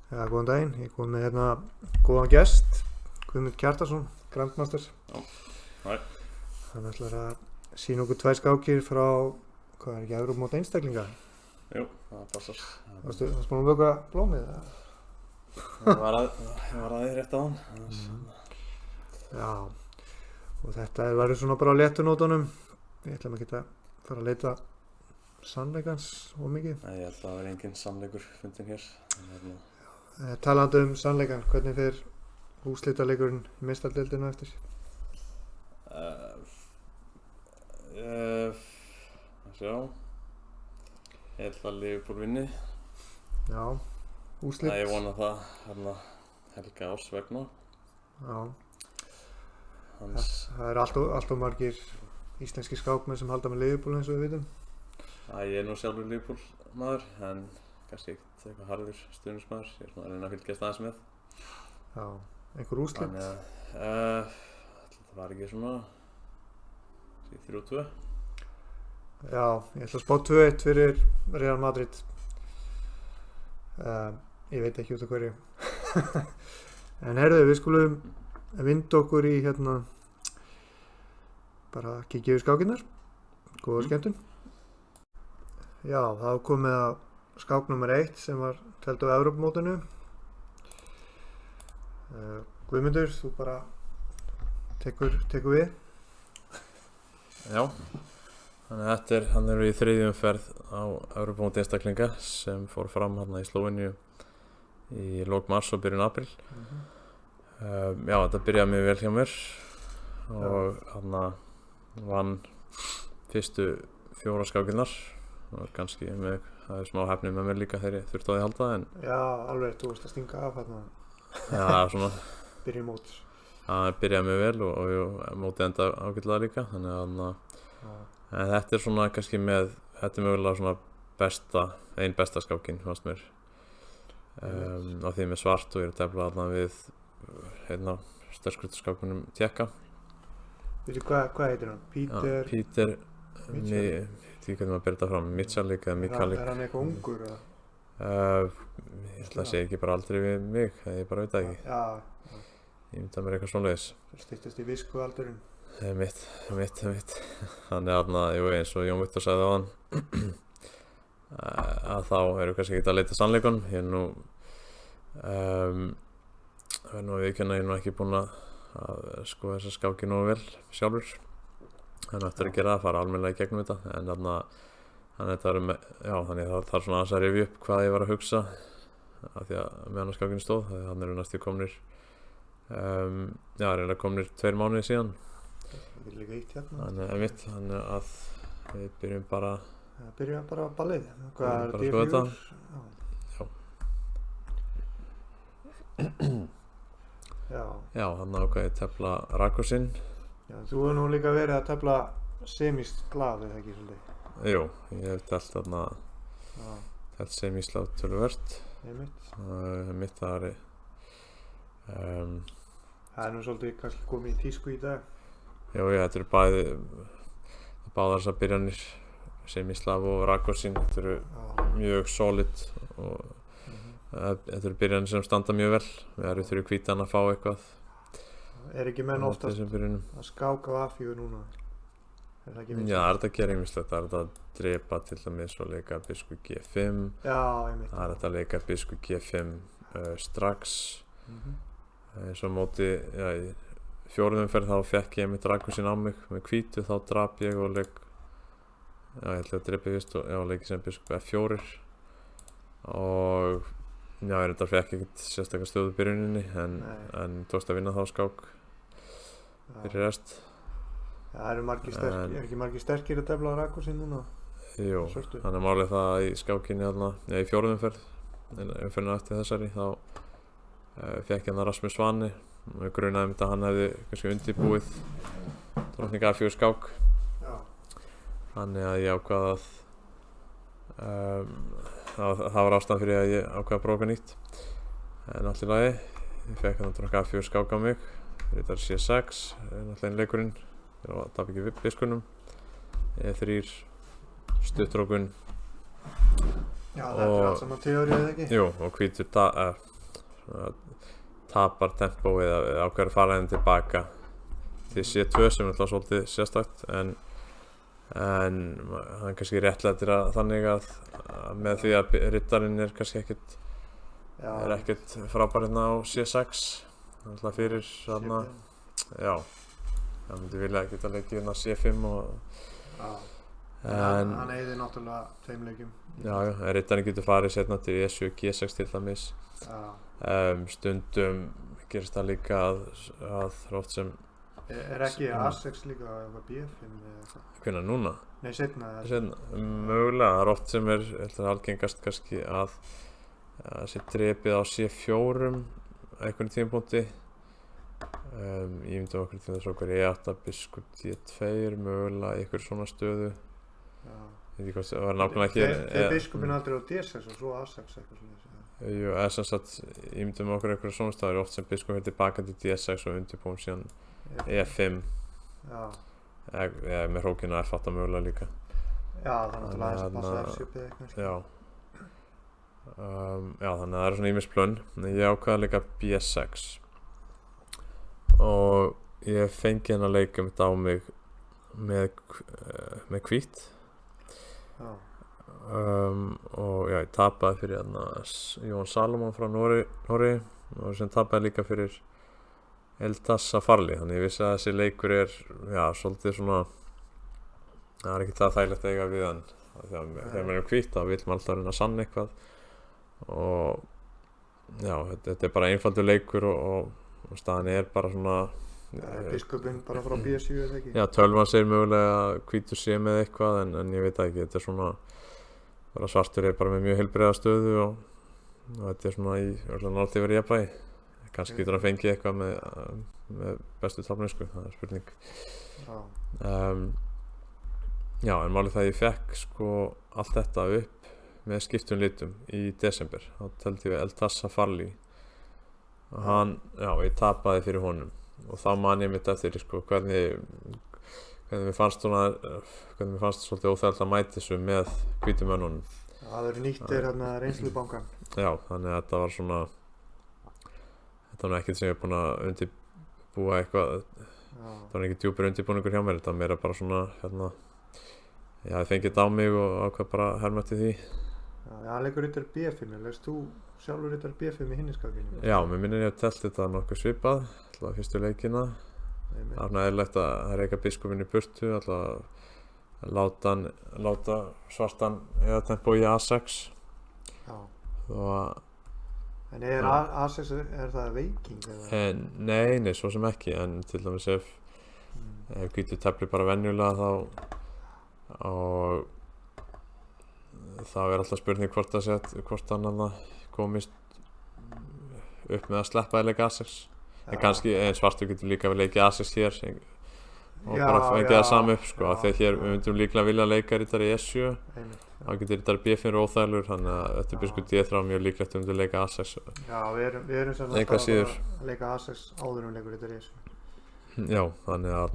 Já, góðan daginn. Ég kom með hérna góðan gest, Guðmund Kjartansson, Grandmaster. Já, hæ. Hann ætlar að sýna okkur 2 skákir frá, hvað er ekki, Evrópumót einstaklinga? Jú, það passar. Varstu búinn að vökva blómið? Ég var að því rétt á hann. Já, og þetta verður svona bara á léttunótunum. Við ætlum ekki að fara að leita sannleikans of mikið. Nei, ég held að það verði engin sannleikur fundinn hér. Talandi um sannleikan, hvernig fer úrslitaleikurinn í meistaradeildina eftir? Sjá. Ég held að Liverpool vinni. Já, úrslit. Ég vona það Helga Árs vegna. Já. Það er allt of margir íslenski skákmenn sem halda með Liverpool eins og við vitum. Ég er nú sjálfur Liverpool maður, en kannski ekkert eitthvað harður stuðningsmaður. Ég er svona að reyna að fylgjast aðeins með. Já, einhver úrslit? Þannig að það var ekki svona 3-2. Já, ég ætla að spá 2-1 fyrir Real Madrid. Ég veit ekki út af hverju. En heyrðu, við skulum vinda okkur í hérna bara kíkja yfir skákinnar. Góða skemmtun. Já, það komið að skák nummer 1 sem var telt á Evrópumótinu. Guðmundur, þú bara tekur við. Já, þannig að hann er í 3. umferð á Evrópumóti einstaklinga sem fór fram hérna í Slóveníu í lok mars og byrjun apríl. Já, þetta byrjaði mjög vel hjá mér og hann vann fyrstu 4 skákinnar og kannski það er smá hefni með mér líka þegar ég þurfti á því að halda en Já, alveg, þú varst að stinga af hérna. Já, svona Byrja mót. Það byrjaði mjög vel og mótið enda ágætlega líka þannig að en þetta er svona kannski þetta er mögulega svona ein besta skákin fannst mér á því með svart og ég er að tefla þarna við sterkrustu skákunum Tékka. Veitu hvað heitir hann? Peter Því hvernig maður byrja þetta fram, Michalík eða Mikalik. Er hann eitthvað ungur? Ég ætla að segja ekki bara aldrei við mig, ég bara veit það ekki. Já. Ég myndi að mér eitthvað svoleiðis. Það styttist í viskualdurinn. Mitt. Þannig að eins og Jón Viktor sagði á hann, að þá erum við kannski ekki að leita sannleikunum. Ég er nú, að viðurkenna, ég er nú ekki búinn að skoða þessa skáki nógu vel sjálfur. Þannig eftir að gera það, fara almennilega í gegnum þetta, en þannig það þarf svona aðeins að rifja upp hvað ég var að hugsa af því að meðan skákinni stóð, þannig eru næstu komnir reyna komnir 2 mánuði síðan. Það er líka eitt hérna. Þannig að við byrjum bara ballið. Hvað er D4? Já, þannig ákvað ég tefla Rakosinn. Já, þú hefur nú líka verið að tefla semislaf, eða ekki svolítið? Jú, ég hef telt semislaf töluvert. Mitt það er Það er nú svolítið kannski komið í tísku í dag. Jú, þetta eru báðar þessar byrjanir, semislaf og Rakosinn, þetta eru mjög solid og þetta eru byrjanir sem standa mjög vel. Við erum þurfið hvítan að fá eitthvað. Er ekki menn oftast að skáka á A4 núna? Er það ekki Já, það er þetta að gera einmislegt, það er þetta að drepa til dæmis og leika biskup G5. Já, einmitt. Það er þetta að leika biskup G5 strax. Eins og móti, í 4. umferð þá fekk ég einmitt Rakosinn á mig með hvítu, þá drap ég og leik, ég held að drepa fyrst og leiki sem biskup F4 og ég reyndar fekk ekkert sérstaklega stöðu byrjuninni en tókst að vinna þá skák fyrir rest. Það eru ekki margir sterkir að tefla á Rakosinn núna? Jú, þannig að málið það í skákinni í 4. umferð, umferðina eftir þessari, þá fekk ég Rasmus Svani og ég grunaði að hann hefði kannski undirbúið drottning A4 skák. Þannig að ég ákvað að það var ástæðan fyrir að ég ákvað að prófa nýtt en allt í lagi, ég fekk drottning A4 skák á mig, rittar C6 náttúrulega leikurinn og tap ekki biskunum, E3 stuttrókun Já, þetta er allt saman teóri eða ekki? Jú, og hvítur tapar tempóið eða ákveður að fara henni tilbaka til C2 sem er alltaf svolítið sérstakt en hann kannski réttlætir að þannig að með því að riddarinn er kannski ekkert frábær hérna á C6 alltaf fyrir þarna það myndi vilja geta leikið hérna C5 en hann eyðir náttúrulega þeim leikjum riddarinn getur farið setna til E7, G6 til dæmis stundum gerist það líka að oft sem ekki A6 líka eða B5 hvenær núna? Nei, seinna mögulega, það oft sem algengast kannski að sé drepið á C4 einhvern tímapunkti ég myndi okkur til þess okkur E8, biskup D2 mögulega í einhver svona stöðu ég veit ekki hvað það var nákvæmlega hér þegar biskupin aldrei á D6 og svo A6 eitthvað svona eða sem sagt ég myndi okkur einhverja svona stöður oft sem biskupin fyrir tilbaka til D6 og undirbúin síðan E5 eða með hrókinu F8 mögulega líka þannig að það passa F7 eitthvað þannig að það svona ýmis plön ég ákvaða líka B6 og ég fengi hennar leik mitt á mig með hvít og ég tapaði fyrir Jón Salomon frá Noregi og sem tapaði líka fyrir Eltas Safarli þannig ég vissi að þessi leikur er svolítið svona það er ekki það þægilegt að eiga við hann þegar maður er hvít þá vill maður alltaf reyna að sanna eitthvað og þetta er bara einfaldur leikur og staðan er bara svona biskupinn bara frá B7 eða ekki? Tölvan segir mögulega að hvítur sé með eitthvað en ég veit ekki, þetta er svona bara svartur er bara með mjög heilbrigða stöðu og þetta er svona í náttúrulega verið jafnvægi kannski getur hann fengið eitthvað með bestu tafninsku, það er spurning en málið það ég fekk sko allt þetta upp með skiptum litum í desember þá teldi við Eltas Safarli og hann, ég tapaði fyrir honum og þá man ég mitt eftir sko hvernig mér fannst svolítið óþægilegt að mæta þessu með hvítum mönnunum það eru nýttir hérna reynslubankan þannig að þetta var svona þetta var ekkert sem ég er búin að undirbúa eitthvað það var ekki djúpur undirbúningur hjá mér þetta var meira bara svona ég fengið þetta á mig og ákvað bara herma eftir því hann leikur rittar B5 leist þú sjálfur rittar B5 í hinniskakinu? Mér minnir ég að telt þetta nokkuð svipað alltaf fyrstu leikina það er eðlilegt að reyka biskupinn í burtu alltaf láta svartan eða tempó í A6 en A6 er það veiking? Nei, svo sem ekki en til dæmis ef hvítur teflir bara venjulega og þá er alltaf spurning hvort hann komist upp með að sleppa að leika A6 en kannski svartur getur líka að leika A6 hér og bara fengið það saman upp sko þegar hér við myndum líklega vilja leika riddari E7 þá getur riddari B5 óþægilegur þannig að þetta biskup D3 mjög líklegt að leika A6 við erum sem alltaf að leika A6 áður leikur riddari E7 þannig að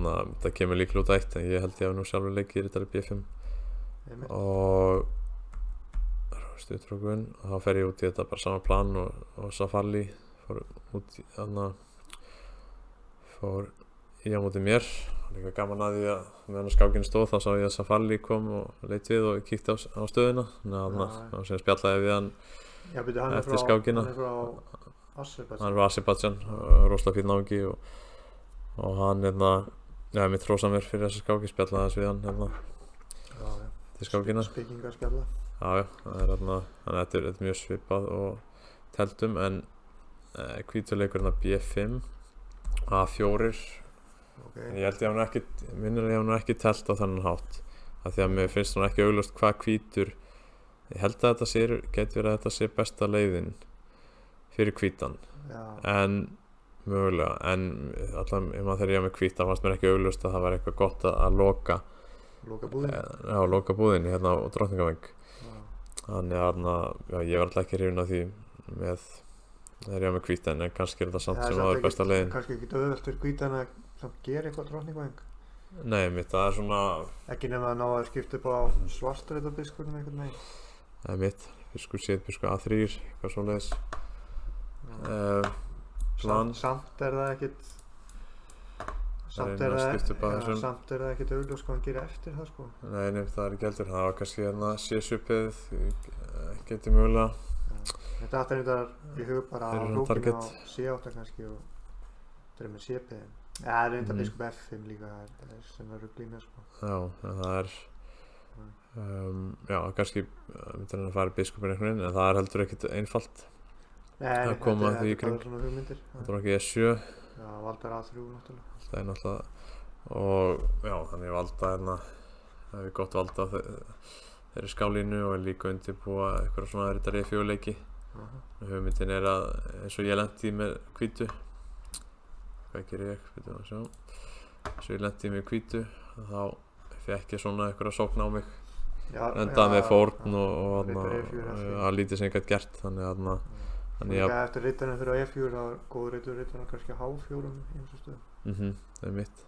það kemur líklega út eitt en ég held ég að nú sjálfur leikið riddari B5 og stuðtrókun og þá fer ég út í þetta bara sama plan og Safarli fór út í fór í á móti mér líka gaman að því að meðan skákinn stóð þá sá ég að Safarli kom og leit við og kíkti á stöðuna þannig að sem spjallaði við hann eftir skákina hann er frá Azerbaijan rosalega fínn náungi og hann mitt hrósa mér fyrir þessa skáki spjallaði þess við hann til skákina spekingarspjalla þannig að þetta er mjög svipað og teltum en hvítuleikurinn að B5 A4 en ég held ég hef nú ekki telt á þennan hátt af því að mér finnst nú ekki augljóst hvað hvítur ég held að þetta geti verið að þetta sé besta leiðin fyrir hvítan en mögulega en allavega þegar ég var með hvíta fannst mér ekki augljóst að það var eitthvað gott að loka búðinni hérna á Drottningaveng þannig að ég var alltaf ekki hrifinn af því með þegar ég var með hvítan en kannski er þetta samt sem áður besta leiðin kannski ekki auðvelt fyrir hvítan að samt gera eitthvað Drottningaveng nei, mitt það er svona ekki nema að ná að skipta upp á svartrita biskupnum einhvern veginn mitt, biskup C, biskup A3 eitthvað svoleiðis plan. Samt er það ekkit Reyna að skipta upp að þessum. samt er það ekkit augljóst hvað hann gerir eftir það sko. Nei, það er ekki heldur. Það var kannski hérna C-supið, geti mögulega. Þetta aftur þetta í hug bara á Þeir eru hrókinu target. á C8 kannski og þetta með C-piðin. Það er reynda biskup F5 líka sem er ruglína sko. Já, en það er já, kannski myndir hann að fara í biskupin einhvern veginn, en það er heldur ekkit einfalt að koma að því í kring. Þetta var ekki E7. Já, valdar A3 náttúrulega. Það er náttúrulega, og já, þannig valda hérna, það er gott valda þeirri skálínu og er líka undirbúa eitthvað svona rittar E4 leiki. Hugmyndin er að, eins og ég lenti í með hvítu, hvað gerir ég, veitum að sjá, eins og ég lenti í með hvítu, þá fekk ég svona eitthvað sókn á mig, endaði með fórn og að lítið sem ég gæti gert, þannig að Líka eftir rittarinn fyrir E4 þá er góður rittarinn kannski á H4 í þessu stöðu. Það er mitt.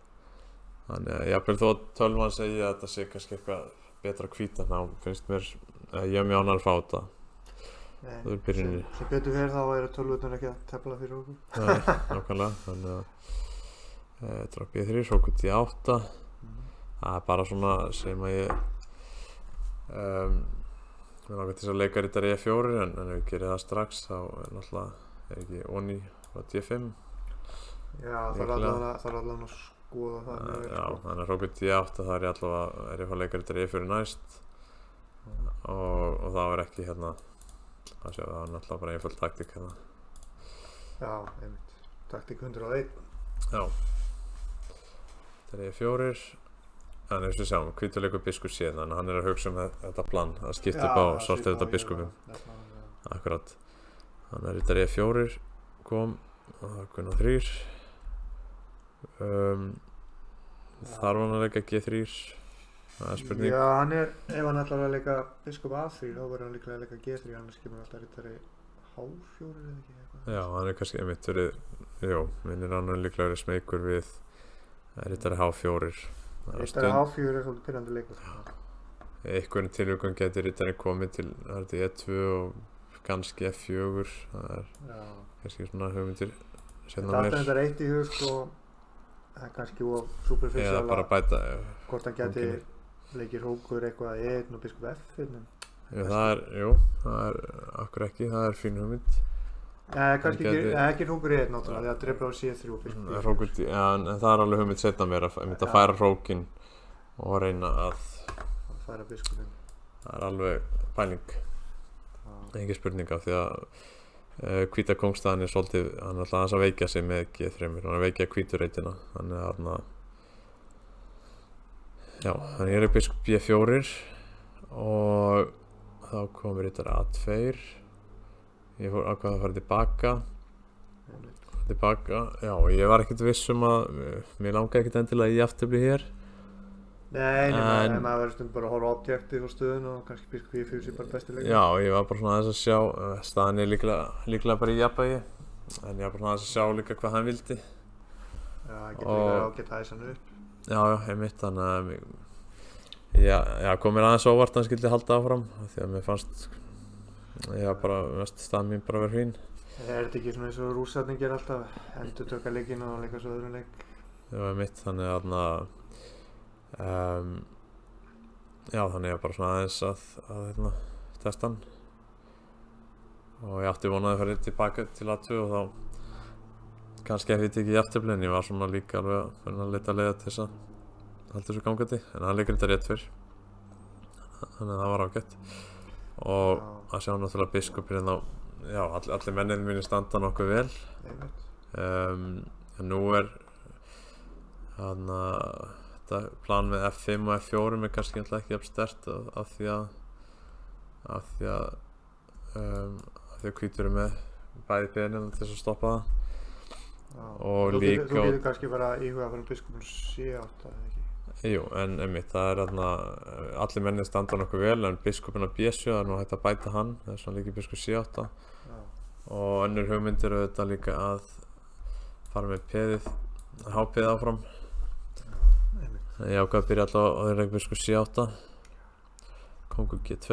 Þannig að jafnvel þó að tölvan segi að þetta sé kannski eitthvað betra hvíta, þá finnst mér að ég er mjög ánægður að fá þetta. Það er byrjunni. Sem betur fyrir þá eru tölvurnar ekki að tefla fyrir okkur. Nei, nákvæmlega. Þannig að drop B3, hrókur D8. Það er bara svona sem að ég mér langar til að leika rittar E4 en ef ég gerir það strax þá er náttúrulega ekki onni á D5. Já, það er allavega að skoða það. Já, þannig að hrókur D8 það er ég allavega að fá að leika rittar E4 næst og það er ekki hérna það er náttúrulega bara einföld taktík hérna. Já, einmitt. Taktík 101. Já. Þetta er E4. En eins og við sjáum, hvítur leikur biskup C, þannig að hann er að hugsa um þetta plan að skipta upp á sortið þetta biskupum. Akkurat. Þannig að rittar E4 kom og það er Gunnar 3. Þarf hann að leika G3? Það er spurning. Já, ef hann ætlar að leika biskup A3 þá verður hann líklega að leika G3, annars kemur alltaf rittari H4 eða ekki eitthvað. Já, hann er kannski einmitt minnir hann líklega verið smeykur við rittari H4. Rittari H4 er svolítið pirrandi leikur. Einhverjum tilvíkum getur rittarinn komið til E2 og kannski F4. Það er kannski svona hugmyndir seinna meir. Þetta er eitt í hug sko, það er kannski of superficial að bara bæta hvort hann geti leikir hrókur eitthvað E1 og biskup F1. Það er akkur ekki, það er fín hugmynd. Kannski ekki hrókur E1 náttúrulega, því að drefla á C3 og biskup F1. En það er alveg hugmynd seinna meir að færa hrókin og reyna að færa biskupinn. Það er alveg pæling. Engin spurning af því að hvíta kóngstaðan er svolítið, hann er alltaf aðeins að veikja sig með G3, hann er að veikja hvíturreitina, þannig að þarna já, þannig er biskup B4 og þá komur rittar A2. Ég fór ákvað að fara tilbaka, já, ég var ekkert viss að mér langaði ekkert endilega í jafntefli hér. Nei, maður verður stundum bara að horfa á objektið og stöðun og kannski biskup B4 sé bara besti leikur. Já, ég var bara svona aðeins að sjá, staðan er líklega bara í jafnvægi, en ég var bara svona aðeins að sjá líka hvað hann vildi. Já, það getur líka ágætt að æsa hann upp. Já, einmitt, þannig að kom mér aðeins óvart að hann skyldi halda áfram, því að mér fannst staðan mín bara verið fín. Er þetta ekki svona eins og rússarnir gera alltaf, endurtöka leikinn og leika svo öðrum leik? Já, einmitt, þannig að þannig að bara svona aðeins að testa hann og ég átti vonaði að fara tilbaka til A2 og þá kannski ef ég tekið jafntefli en ég var svona líka alveg að leita leiða til þess að halda þessu gangandi en hann leikur þetta rétt fyrr þannig að það var ágætt og að sjá náttúrulega biskupinn þá allir mennið mínir standa nokkuð vel en nú er þetta plan með F5 og F4 er kannski ekki jafn sterkt af því að hvítur með bæði beinin til þess að stoppa það og líka þú getur kannski bara íhuga fyrir biskupinn C8 eða ekki? Jú, en einmitt, það er allir mennið standa nokkuð vel en biskupinn á B7, það er nú hægt að bæta hann það er svona líka biskup C8 og önnur hugmyndir auðvitað líka að fara með H-piðið áfram ég ákvað að byrja alltaf á þeirra biskup C8 kongur G2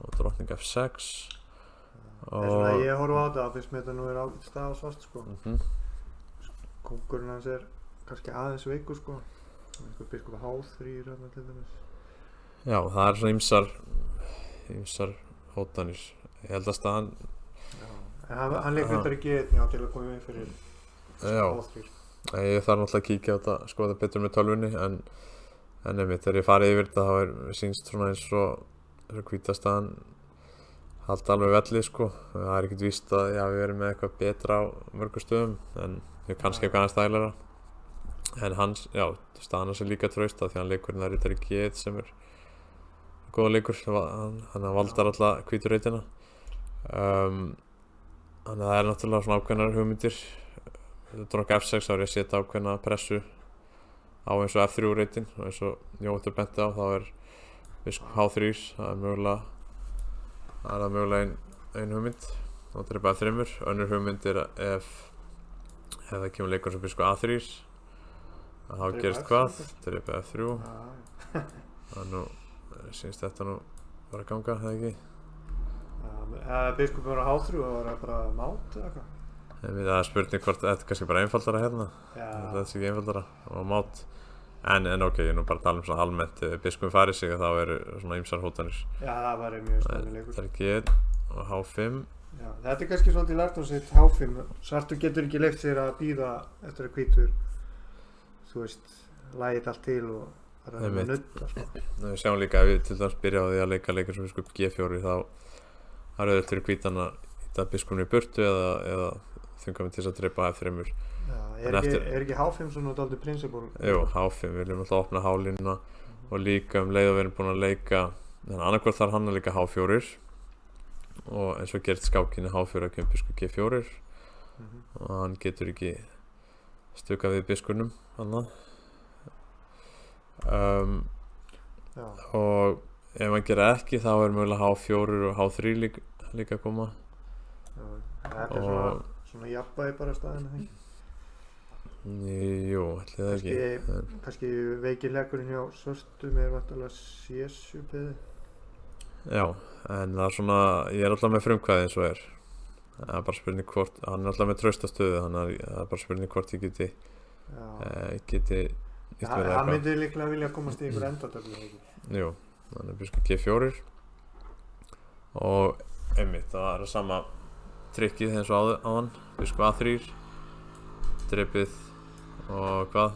og drottning F6 Það er svona að ég horfa á þetta, finnst mér þetta nú ágætt stað á svart sko. Kóngurinn hans er kannski aðeins veikur sko. Einhver biskup H3 hérna til dæmis. Já, það er svona ýmsar hótanir. Ég held að staðan... Já, en hann leikur þetta ekki til að koma með fyrir H3. Ég þarf náttúrulega að kíkja á þetta, skoða betur með tölvunni, en einmitt, þegar ég farið yfir þetta, þá sýnst svona eins og hvítastaðan halda alveg velli sko. Það er ekkert víst að ég hafi verið með eitthvað betra á mörgum stöðum, en kannski eitthvað aðeins stælara. En hans, já, staðan hans er líka traust af því hann leikur hérna Rittari G1 sem er góða leikur, hann valdar alla hvíturreitina. Þannig að það er náttúrulega svona ákveðnar hugmyndir. Dronk F6 þá er ég að setja ákveðna pressu á eins og F3 reitin, og eins og Jóhann benti á þá er biskup H3, það er mögulega ein hugmynd og drepa F3. Önnur hugmynd er ef það kemur leikur sem biskup A3 þá gerist hvað? Drepa F3. Þannig sýnst þetta nú bara að ganga, eða ekki? Biskupur á H3 og var það bara mát eða eitthvað? Það er spurning hvort þetta er kannski bara einfaldara hérna. Þetta er ekki einfaldara og mát. En ok, ég er nú bara að tala um svona almennt, ef biskupin farið sig þá eru svona ýmsar hótanir. Já, það var mjög spennandi leikur. Það er G1 og H5. Já, þetta er kannski svolítið lært á sitt H5. Svartur getur ekki leyft sér að bíða eftir að hvítur, þú veist, lagið allt til og bara nutta sko. Við sjáum líka ef við til dæmis byrja á því að leika leikur sem biskup G4 þá er auðvitað fyrir hvítan að íta biskupinu í burtu eða þunga mig til að drepa F3. Já, er ekki H5 svona dálítið principle? Jú, H5, við viljum alltaf opna H-línuna og líka leið og við erum búin að leika, annarkvort þarf hann að leika H4 og eins og gerist skákinni H4 að kemur biskup G4 og hann getur ekki stukað við biskunum annað. Og ef hann gera ekki þá er mögulega H4 og H3 líka að koma. Já, þetta er svona jafnvægi bara staðinu, ekki? Jú, ætli það ekki. Kannski veikileikurinn hjá svörtum er vantarlega C7-piði. Já, en það er svona, ég er alltaf með frumkvæði eins og er. Það er bara spurning hvort, hann er alltaf með traustastöðu, þannig að það er bara spurning hvort ég geti hann myndi líklega vilja komast í einhver endatöflu, ekki? Jú, þannig biskup G4 og einmitt, það er sama trikkið eins og áðan, biskup A3 drepið og hvað?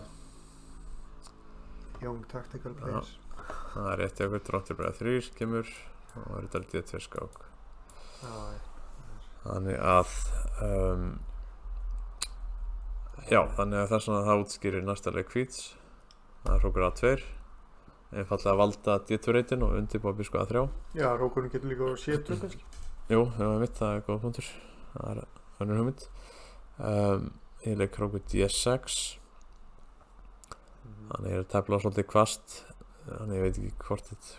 Young tactical plays. Það er rétt hjá okkur, drottir bara 3 kemur og það er þetta D2 skák. Þannig að já, þannig að það útskýrir næsta leik hvíts. Það er hrókur A2 einfallega að valda D2 reitin og undirbúa biskup A3. Já, hrókurinn getur líka á C2 kannski? Jú, það er góða punktur. Það er önnur hugmynd. Ég leik hrókur D6. Þannig ég er að tefla svolítið hvasst. Þannig ég veit ekki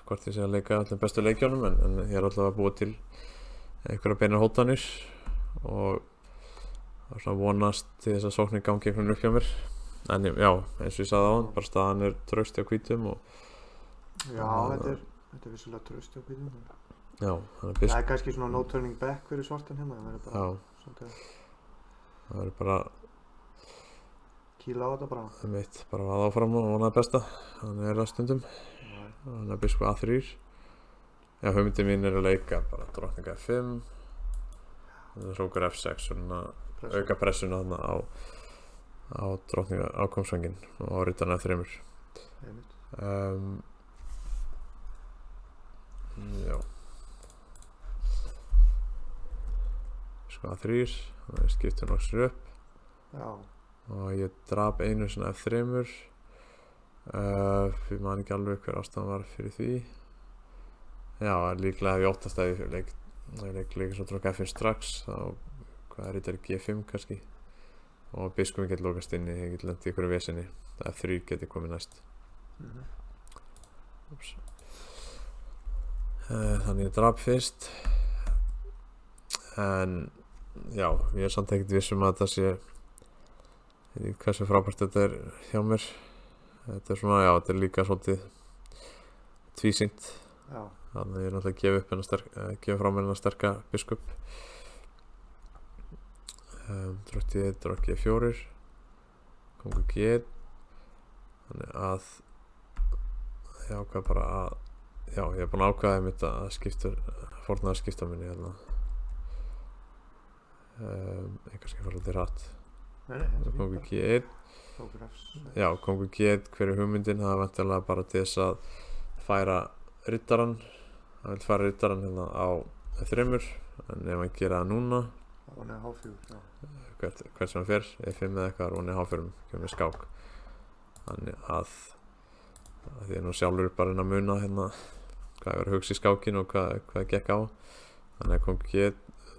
hvort ég sé að leika allir bestu leikjónum, en ég er alltaf að búa til einhverja beinar hótanir og það er svona vonast til þess að sóknin gangi einhvern upp hjá mér. En já, eins og ég sagði áðan, bara staðan er traust hjá hvítum og já, þetta er vissulega traust hjá hvítum. Já, það er kannski svona no turning back fyrir svartan hérna. Það er bara kýla á þetta bara. Bara vaða áfram og vona það besta. Þannig er það stundum. Þannig að biskup A3. Já, hugmyndin mín er að leika bara drottning F5. Það er hrókur F6 og auka pressuna þarna á drottning ákomsvanginn og á rittarna F3. Já. Biskup A3, þannig að skipta nokkru upp. Já. Og ég drap einu svona F3. Við man ekki alveg hver ástæðan var fyrir því. Já, líklega hef ég óttast að ég leik svo dronk F5 strax þá hvað er þetta G5 kannski og biskupin getur lokast inni, ég get lent í einhverju vesinni F3 getur komið næst. Þannig ég drap fyrst en já, ég er samt ekkert viss að þetta sé ég veit ekki hversu frábært þetta er hjá mér. Þetta er svona, já, þetta er líka svolítið tvísýnt. Þannig að ég er náttúrulega að gefa frá mér hennar sterka biskup drott G1, drott G4, kongur G1. Þannig að ég ákvað bara að, já, ég er búinn að ákveða einmitt að fórna að skipta minni hérna. Ég kannski fara lítið hratt. Kongur G1. Já, kongur G1, hver er hugmyndin? Það er væntanlega bara til þess að færa riddarann. Það vil færa riddarann hérna á F3, en ef hann gera það núna, Hún er H4, já. hvert sem hann fer, F5 eða eitthvað, hún er H4, kemur með skák. Þannig að ég er nú sjálfur bara að muna hérna hvað ég var að hugsa í skákinu og hvað gekk á. Þannig að kongur G1,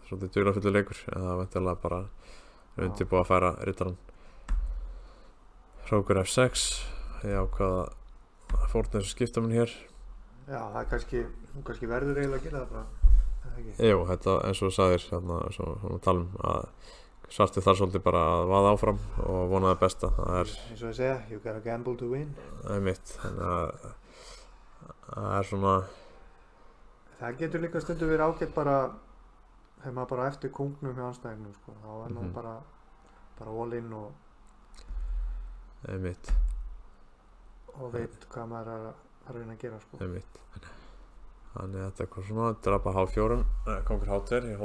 svolítið dularfullur leikur, en það er væntanlega bara undirbúið að færa riddarann. Hrókur F6, ég ákvað að fórna þessu skipta minn hér. Já, það er kannski verður eiginlega að gera það bara, eða ekki? Jú, þetta eins og þú sagðir hérna, eins og hún tala að svarti þar svolítið bara að vaða áfram og vona það besta. Það er eins og ég segja, you gotta gamble to win. Það er mitt, þannig að það er svona. Það getur líka stundum verið ágætt bara þegar maður bara eftir kúngnum hjá anstæðingnum, sko. Þá er maður bara all in og mitt. Og veit hvað maður er að reyna að gera, sko. Mitt. Þannig að þetta er eitthvað svona, drapa H4, kongur H2, ég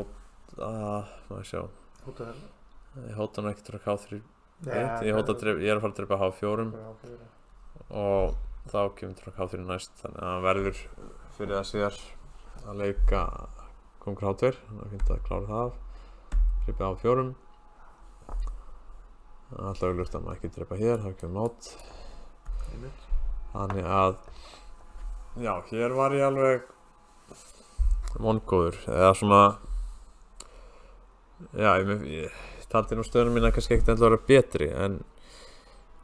hóta nú ekki drapa H3, ég er að fara að drepa H4 og þá kemur drapa H3 næst, þannig að hann verður fyrir það síðar að leika kongur H2, þannig að fínt að klára það af, drepa H4. Það er alltaf augljóst að maður ekki drepa hér, þá kemur mót. Þannig að, já, hér var ég alveg vongóður, eða svona, já, ég taldi nú stöðunum mína kannski ekkert endilega að vera betri, en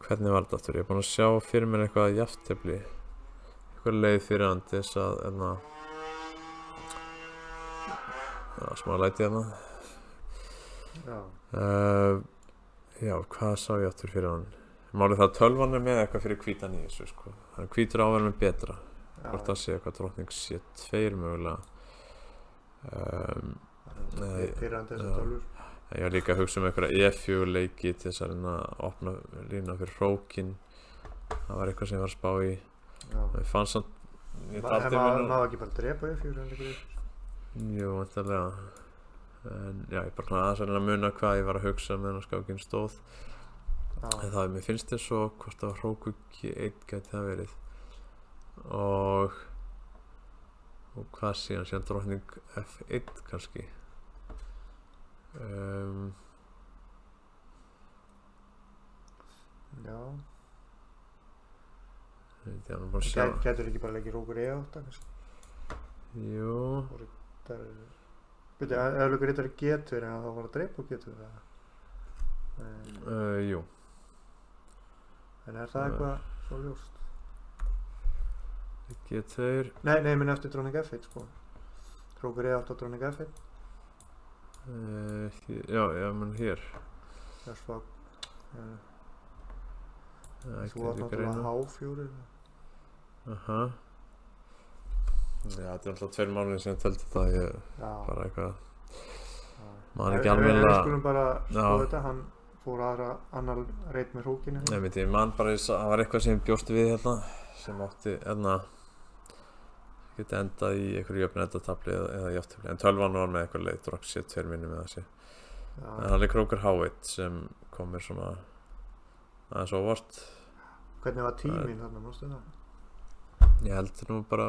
hvernig var þetta aftur? Ég er búinn að sjá fyrir mér eitthvað jafntefli, eitthvað leið fyrir hann til þess að, smá læti hérna. Já, hvað sá ég aftur fyrir hann? Málið það að tölvan er með eitthvað fyrir hvítan í þessu, sko. Þannig hvítur á að vera með betra. Hvort það sé eitthvað drottning C2 mögulega. Pirrandi þessar tölvur. Ég var líka að hugsa um einhverja E4 leiki til þess að reyna að opna lína fyrir hrókin. Það var eitthvað sem ég var að spá í. Ég fann samt, ég taldi mér nú. Má ekki bara drepa E4 en eitthvað? Jú, væntanlega. En já, ég bara aðeins að reyna að muna hvað ég var að hugsa meðan skákinn stóð. En það mér finnst þess svo hvort að hrókur G1 gæti það verið. Og hvað síðan drottning F1 kannski. Já. Ég var bara að sjá. Gætur ekki bara leikið hrókur E8 kannski? Jú. Byrju, ef leikur riddari G2 en þá var að dreipa G2 eða? Jú. En er það eitthvað svo ljóst? G2. Nei, minn eftir drottning F1, sko. Hrókur E8 og drottning F1. Já, menn hér. Þú var náttúrulega H4. Aha. Já, þetta er alltaf 2 mánuðir sem ég töldi þetta, ég bara eitthvað. Man ekki alveg Við skulum bara skoða þetta, hann fór annar reit með hrókinu. Nei, ég man bara, það var eitthvað sem ég bjóst við hérna, sem átti, geti endað í einhverju jöfn endatabli eða jafntefli, en tölvan var með eitthvað leið, drakk sér 2 minnum eða þessi. En hann leik hrókur H1 sem kom mér svona aðeins óvart. Hvernig var tíminn þarna, mástu það? Ég held nú bara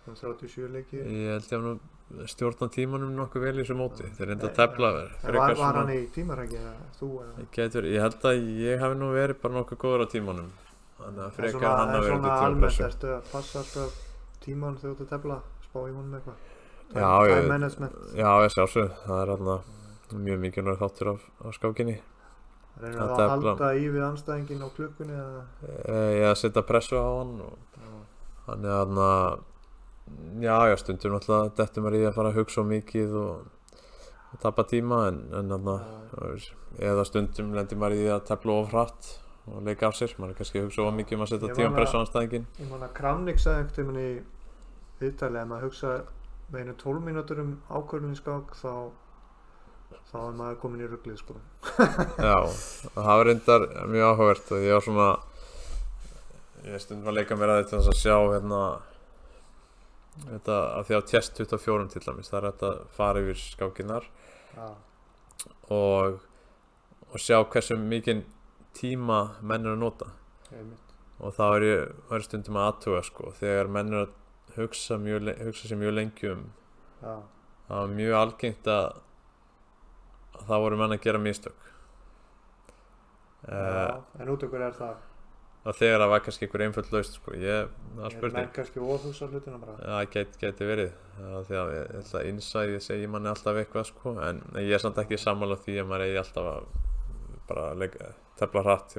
37 leikir. Ég held ég nú stjórna tímanum nokkuð vel í þessu móti. Þeir reynda að tefla Var hann í tímarækki eða þú eða? Ég held að ég hafi nú verið bara nokkuð góður á tímanum. Þannig að frekar hann að vera til tímapressu. Almennt ertu að passa alltaf tíman þegar þú ert að tefla, spá í honum eitthvað? Time management. Já, ég sjálfsög. Það er mjög mikilvægur þáttur af skákinni. Reynir það að halda í við anstæðinginn á klukkunni eða? Ég að setja pressu á hann og þannig að já, stundum náttúrulega dettur maður í að fara að hugsa mikið og tapa tíma en eða stundum lendir maður í að tefla of hratt og leika af sér, maður er kannski að hugsa of mikið að setja tímapressu á anstæðinginn. Ég man að Kramnik sagði einhvern tímann í viðtali að maður hugsa með einu 12 mínútur ákvörðun í skák þá þá er maður komin í ruglið sko. Já, og það var reyndar mjög áhugavert og ég var svona ég stundum að leika mér að þetta að sjá hérna þetta að því á test 24 til dæmis það er þetta að fara yfir skákinnar Já, og sjá hversu mikinn tíma menn eru að nota einmitt. og þá var ég stundum að athuga sko þegar menn eru að hugsa sér mjög lengi Já, það var mjög algengt að það voru menn að gera mistök en út okkur það þegar það var kannski einhver einföld lausn sko það er menn spurning kannski ofhugsa hlutina bara. það geti verið því að ég held að innsæði segir manni alltaf eitthvað sko en ég er samt ekki sammála því að maður eigi alltaf að bara tefla hratt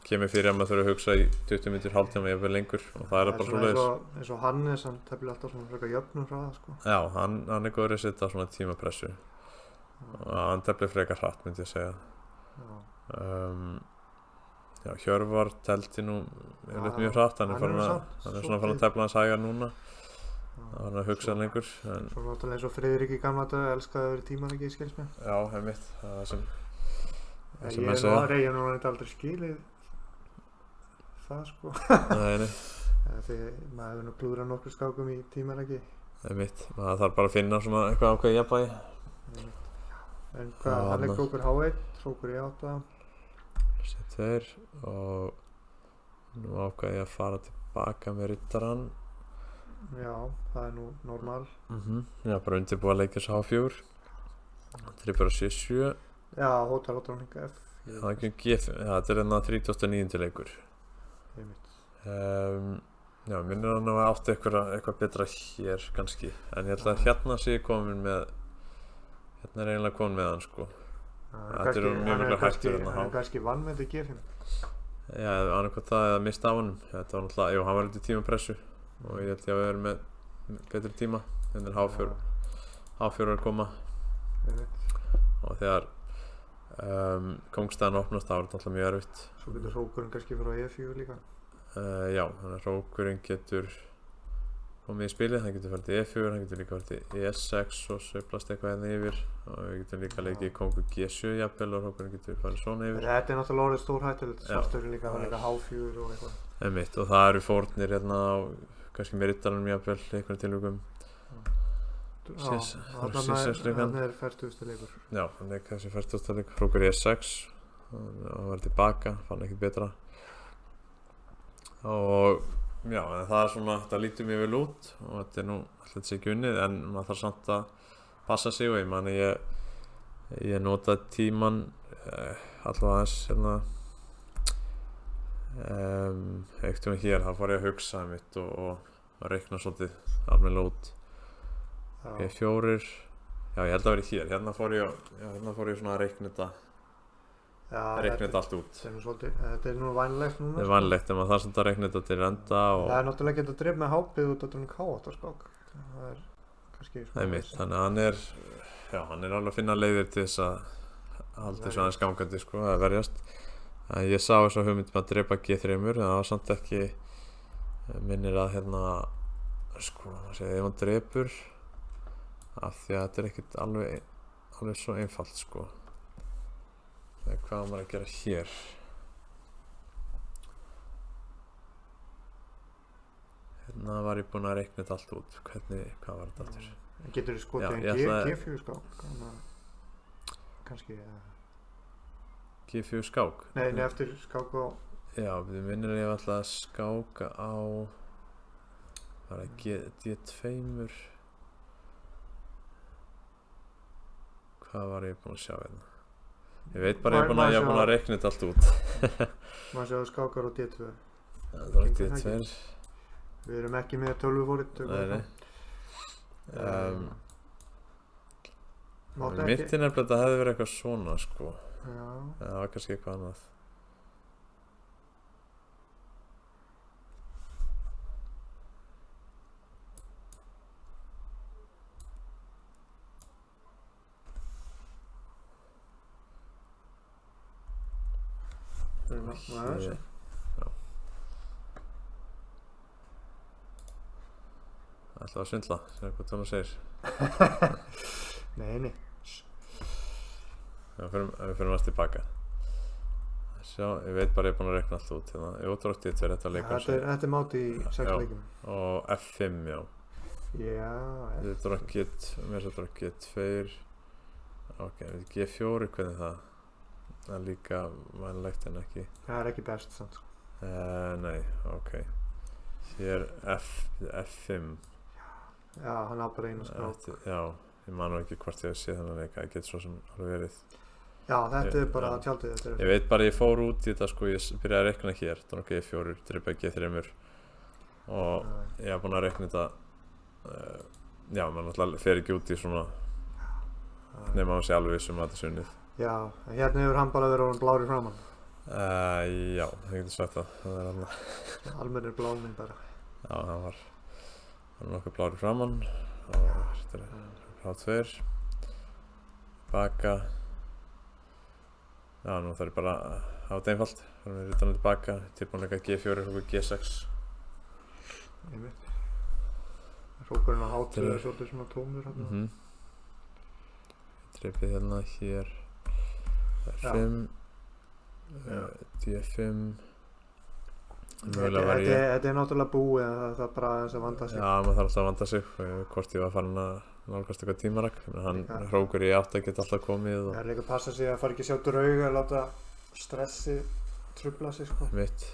kemur fyrir að maður þurfa að hugsa í 20 mínútur hálftíma jafnvel lengur og það er bara svoleiðis eins og Hannes, hann teflir alltaf svona frekar jöfnum frá það sko. já, hann er góður að setja svona tímapressu og hann teflir frekar hratt myndi ég segja já, Hjörvar telti nú mjög hratt, hann er svona farin að tefla hans hægar núna hann er að hugsa lengur Svo náttúrulega eins og Friðrik í gamla daga elskaði að vera tímanleiki í skilsmið. já, einmitt, það er sem Ég er nú aldrei skilið það sko. nei Því maður hefur nú klúðrað nokkur skákum í tímanleiki. einmitt, maður þarf bara að finna svona eitthvað ákveð jafnvægi En hvað, hann er krókur H1, krókur E8 C2 og nú ákvað ég að fara tilbaka með Rittaran Já, það er nú normal. já, bara undirbúa að leika þessu H4 trippur á C7 Já, hótel F það er ekki G5, þetta er enna 39. leikur Einmitt. já, minnir hann að átti eitthvað betra hér kannski en ég held að hérna sé ég komin með hérna er eiginlega komin með hann sko þetta eru mjög mikla hættur Hann er kannski vann með þetta G5 já, annarkvæmt það eða mista á honum þetta var náttúrulega, jú, hann var undir tímapressu og ég held ég að vera með betri tíma en H4 að koma og þegar kóngstæðan opnast þá er þetta alltaf mjög erfitt Svo getur hrókurinn kannski frá E4 líka já, þannig að hrókurinn getur komið í spilið, hann getur farið til E4 hann getur líka farið til E6 og sveiflast eitthvað hérna yfir og við getum líka leikið kóngur G7 jafnvel og hrókurinn getur farið svona yfir Þetta er náttúrulega orðið stór hættulegt svarturinn líka, hann líka H4 og eitthvað einmitt, og það eru fórnir hérna á kannski með Rittaranum jafnvel einhvern tilvíkum Hann er 40. leikur já, hann er kannski 40. leikur hrókur E6 hann var tilbaka, fann ekkert betra og já, en það er svona, þetta lítur mjög vel út og þetta er nú alltaf þessi ekki unnið en maður þarf samt að passa sig og ég mani ég notaði tíman allavega aðeins hérna eitthvað hér, þá fór ég að hugsa mitt og reikna svolítið almennilega út E4 já, ég held að vera hér, hérna fór ég svona að reikna þetta allt út Þetta er nú vænlegt núna þetta er vænlegt, en maður þarf samt að reikna þetta til enda Það er náttúrulega ekki að dreif með hápið út á dröng H8 skák það er kannski einmitt, þannig að hann er alveg að finna leiðir til þess að halda þessu aðeins gangandi sko, að verjast en ég sá þess að hugmynd með að drepa G3 en það var samt ekki minnir að hérna sko, ef hann drepur af því að þetta er ekkert alveg svo einfalt sko þegar hvað maður að gera hér hérna var ég búinn að reikna þetta allt út hvað var þetta aftur Getur þú skotið G4 skák kannski G4 skák? Nei, eftir skák á já, við minnir að ég var alltaf að skáka á var það D2 hvað var ég búinn að sjá hérna ég veit bara ég er búinn að reikna þetta allt út maður séu skákar á D2 það var D2 við erum ekki með tölvufórið nei mitt er nefnilega að þetta hefði verið eitthvað svona sko það var kannski eitthvað annað hér ætlaðu að svindla, segja hvað tónu segir Nei Ef við fyrir næst tilbaka. Sjá, ég veit bara ég er búinn að reikna allt út hérna. Jú, drótt D2 þetta leikur Þetta er máti í 6 Já. leikjum. og F5, já. Já, Þetta er drótt G2, ok, G4, hvernig það? Það er líka vænlegt en ekki. það er ekki best samt, sko. Nei, ok. Hér F5. Já, hann á bara einu skák. Já, ég man nú ekki hvort ég hef séð þennan leika, ég get svo sem alveg verið. Já, þetta er bara Já. tjaldið. Þetta Ég veit bara ég fór út í þetta sko, ég byrjaði að reikna hér, drótt G4, dribba G3 og ég hef búinn að reikna þetta, já, maður náttúrulega fer ekki út í svona, nema að sé alveg vissum að þetta sé unnið. Já, en hérna hefur hann bara verið orðinn blár í framan. Já, það getur sagt það er annað. Almennir bláninn bara. Já, það var nokkuð blár í framann og þetta er H2, baka. Já, nú þarf ég bara að hafa þetta einfalt, þannig að við rítum tilbaka, tilbúinleika G4 og G6. Einmitt. Hrókurinn á H2 er svolítið svona tómur hérna. Trippið hérna hér, R5, D5. Þetta er náttúrulega búið en það er bara aðeins að vanda sig. Já, maður þarf alltaf að vanda sig, hvort ég var farin að nálgast eitthvað tímarak. Hann hrókur í átt að geta alltaf komið. Það er líka að passa sig að fara ekki að sjá drauga að láta stressi trufla sig, sko. Mitt.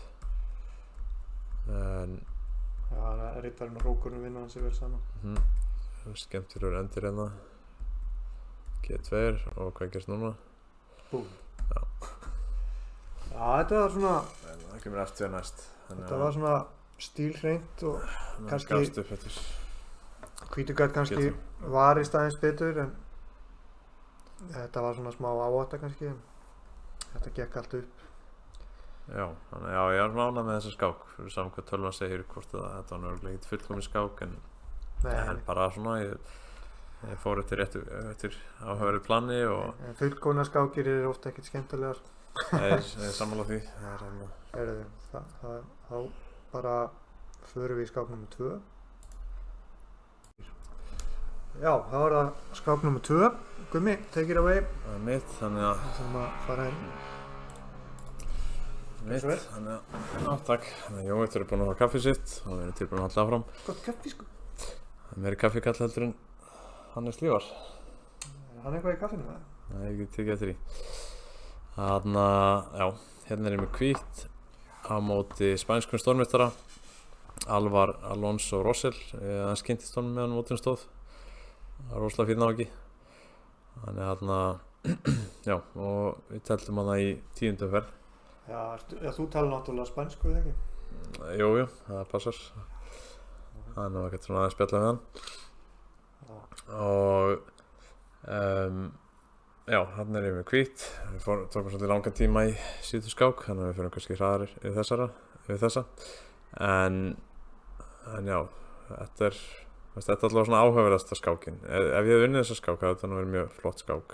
En Já, rittarinn og hrókurinn vinna hans yfir saman. skemmtilegur endir hérna. G2 og hvað gerst núna? Búm. Já. Já, þetta var svona, Það kemur eftir næst. þetta var svona stílhreint og kannski- Gafst upp eftir. Hvítu gat kannski varist aðeins betur en þetta var svona smá áhætta kannski en þetta gekk allt upp. Já, þannig já, ég er ánægður með þessa skák. Fyrir saman hvað tölvan segir hvort þetta var nörgulega ekkert fullkominn skák en bara svona ég fór eftir áhugaverðu plani og En fullkomna skákir eru ofta ekkert skemmtilegar. ég er sammála því. Það er Heyrðu, þá bara förum við í skák nummer 2. Já, þá er það skák nummer 2. Gummi, take it away. það er mitt, þannig að Það þurfum að fara inn. mitt, þannig að já, takk. Þannig að Jói er búinn að hafa kaffið sitt og við erum tilbúin að halda áfram. Gott kaffi, sko. Það er meiri kaffigall heldur en Hannes Lívar. Er hann eitthvað í kaffinu, eða? Nei, ég get tekið eftir því. Þannig að, já, hérna er ég með hvítt á móti spænskum stórmeistara Alvar Alonso Rosell. Hann kynntist honum meðan mótinu stóð. Það var rosalega fínn náungi. Þannig að þarna, já, og við telltum hana í 10. umferð. Já, þú tala náttúrulega spænsku, eða ekki? Jú, það passar. Þannig að maður getur svona aðeins spjalla við hann. Og já, hann er ég með hvítt. Við tókum svolítið langan tíma í síðustu skák, þannig að við fyrir kannski hraðar yfir þessa. En já, þetta er allavega svona áhugaverðasta skákin. Ef ég hef unnið þessa skák, það hefði nú verið mjög flott skák,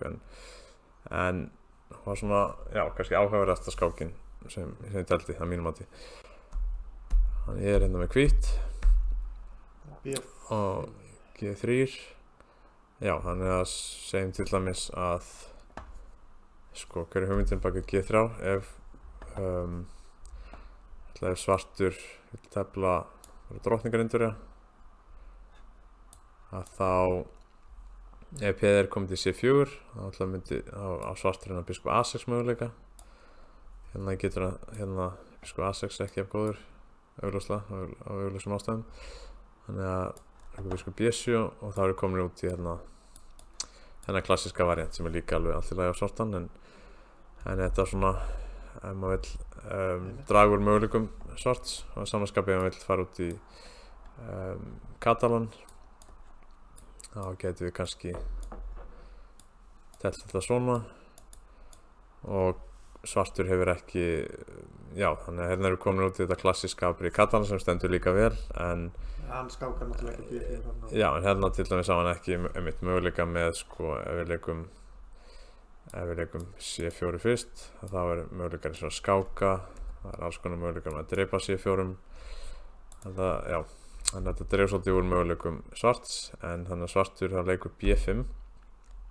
en var svona, já, kannski áhugaverðasta skákin sem ég teldi að mínum mati. Þannig ég er hérna með hvítt og G3. Já, þannig að segjum til dæmis að sko, hver er hugmyndin baka G3 ef svartur vill tefla drottningarindurja að þá ef P komið til C4 þá myndi á svarturinn að biskup A6 möguleika. Hérna getur hérna biskup A6 ekki af góður augljóslega á augljósum ástæðum. Þannig að biskup B7 og þá er komin út í þennan klassíska variant sem er líka alveg allt í lagi á svartan en þetta er svona ef maður vill draga úr möguleikum svarts og samanskapi ef maður vill fara út í Katalan þá getum við kannski telt þetta svona og svartur hefur ekki já, þannig að hérna erum við komin út í þetta klassíska í Katalan sem stendur líka vel en hann skákar náttúrulega ekki B4 þarna. Já, en hérna til dæmis á hann ekki möguleika með sko ef við leikum C4 fyrst þá er möguleikar í svona skáka það er alls konar möguleikar með að dreipa C4 þannig að þetta dreif svolítið úr möguleikum svarts en þannig að svartur þá leikur B5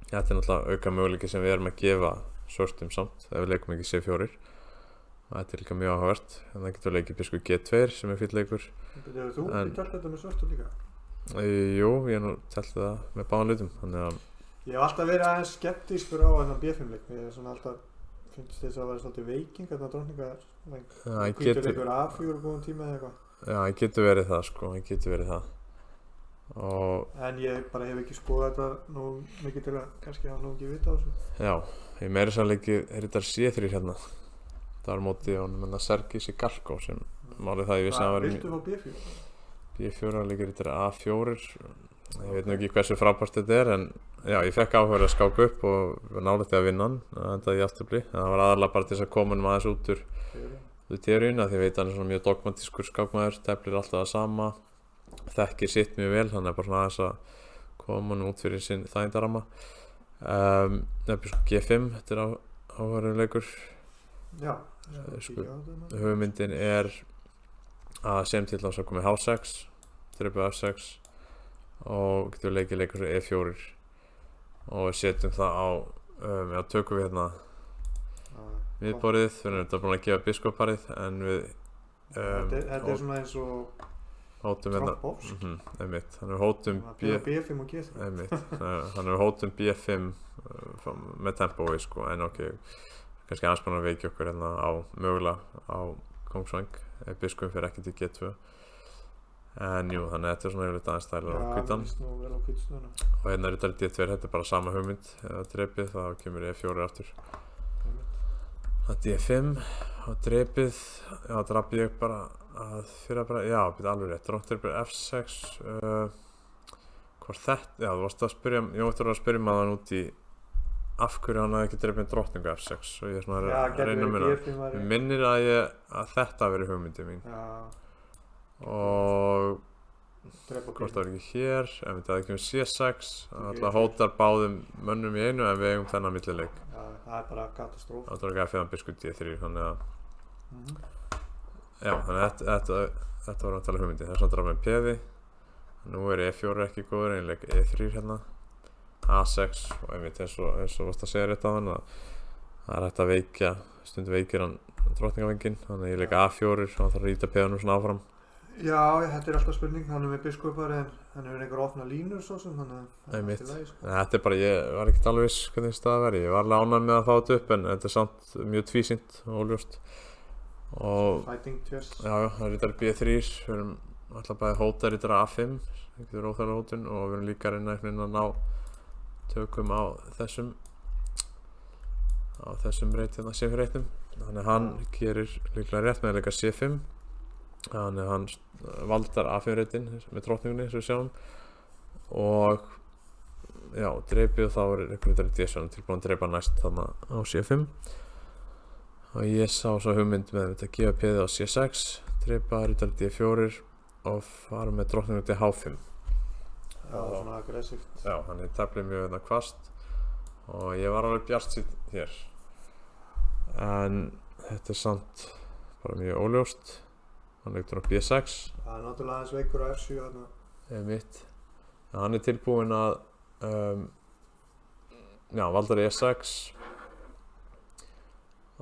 þetta er náttúrulega auka möguleiki sem við erum að gefa svörtum samt ef við leikum ekki C4 og þetta er líka mjög áhugavert en það getur leikið biskup G2 sem er fýll leikur. Hefur þú ekki telt þetta með svörtu líka? Jú, ég hef nú telt það með báðum hlutum þannig að Ég hef alltaf verið aðeins skeptískur á þennan B5 leik. Ég er svona alltaf finnst þess að vera svolítið veiking þarna drótninga hvítur leikur A4 góðum tíma eða eitthvað. Já, það getur verið það sko, það getur verið það En ég bara hef ekki skoðað þetta nú mikið til að kannski hafa nú ekki vita á þessu. Já, ég meiri svo leikið þetta C3 hérna það var móti honum Sergis Galko sem málið það ég vissi að það var Viltu fá B4? B4 leikir þetta A4 ég veit nú ekki hversu frábært þetta er en já, ég fekk áhuga að skáka upp og var nálægt að vinna hann það endaði í afturblí en það var aðalega bara til þess að koma hann aðeins út úr teóríuna því ég veit hann er svona mjög dogmatískur skákmaður teflir alltaf það sama þekkir sitt mjög vel þannig bara svona aðeins að koma hann út fyrir sinn þægindarama G5 þetta er áhugaður leikur Já, hugmyndin er að sem til þess að koma H6 triple F6 og getur leikið leikur E4 og setjum það á tökum við hérna miðborðið fyrir þetta búin að gefa biskupparið en við þetta er svona eins og hótum hérna einmitt þannig við hótum B5 og G3 einmitt þannig við hótum B5 með tempói sko en ok kannski aðeins búin að veikja okkur hérna á mögulega á kongsvæng ef biskupin fyrir ekki til G2 en jú, þannig að þetta er svona yfirleitt aðeins stælar á hvítan og hérna er þetta D2, þetta er bara sama hugmynd eða drepið, þá kemur E4 aftur það er D5 og drepið, já, drap ég bara að fyrir að bara, já, býta alveg rétt dróttir F6 hvort þetta, já, þú varst að spyrja ég ætti að spyrja maður út í af hverju hann hafði ekki drepið drótningu F6 og ég er svona að reyna að minna minnir að þetta veri hugmyndi mín og hvort það er ekki hér en það er ekki með C6 alltaf hótar báðum mönnum í einu en við eigum þennan millileik það er bara katastróf það er ekki að biskup D3 þannig að já, þannig að þetta var náttúrulega hugmyndi það er svona draf með peði nú er E4 ekki góður einleik E3 hérna A6 og einmitt eins og varst að segja rétt á hann að það er hægt að veikja stundum veikir hann drottningavengin þannig að ég leik A4 og það þarf að rýta peðanum svona áfram Já, þetta er alltaf spurning, hann er með biskupar en hann hefur einhver ofna línur svo sem þannig að einmitt, sko. þetta er bara, ég var ekkert alveg viss hvernig staða veri, ég var alveg ánægð með að fá þetta upp en þetta er samt mjög tvísýnt og óljóst og Fighting chess já, það er rítar B3, við erum alltaf bæði hóta rítar A5 það getur óþægilega hótun og við erum líka reyna að ná tökum á þessum reytina C4 þannig að hann gerir líklega rétt með að leika C5 þannig að hann valdar A5 reytin með drottningunni sem við sjáum og já, dreipið og þá er einhvern D7 tilbúin að dreipa næst þannig á C5 og ég sá svo hugmynd með þetta að gefa peðið á C6 dreipa rítar D4 og fara með drottningunni til H5 Já, svona aggressíft já, hann er teflið mjög hvasst og ég var alveg bjartsýnn hér en þetta er samt bara mjög óljóst hann leiktur á B6 það er náttúrulega aðeins veikur á F7 þarna mitt hann er tilbúinn að já, valdar E6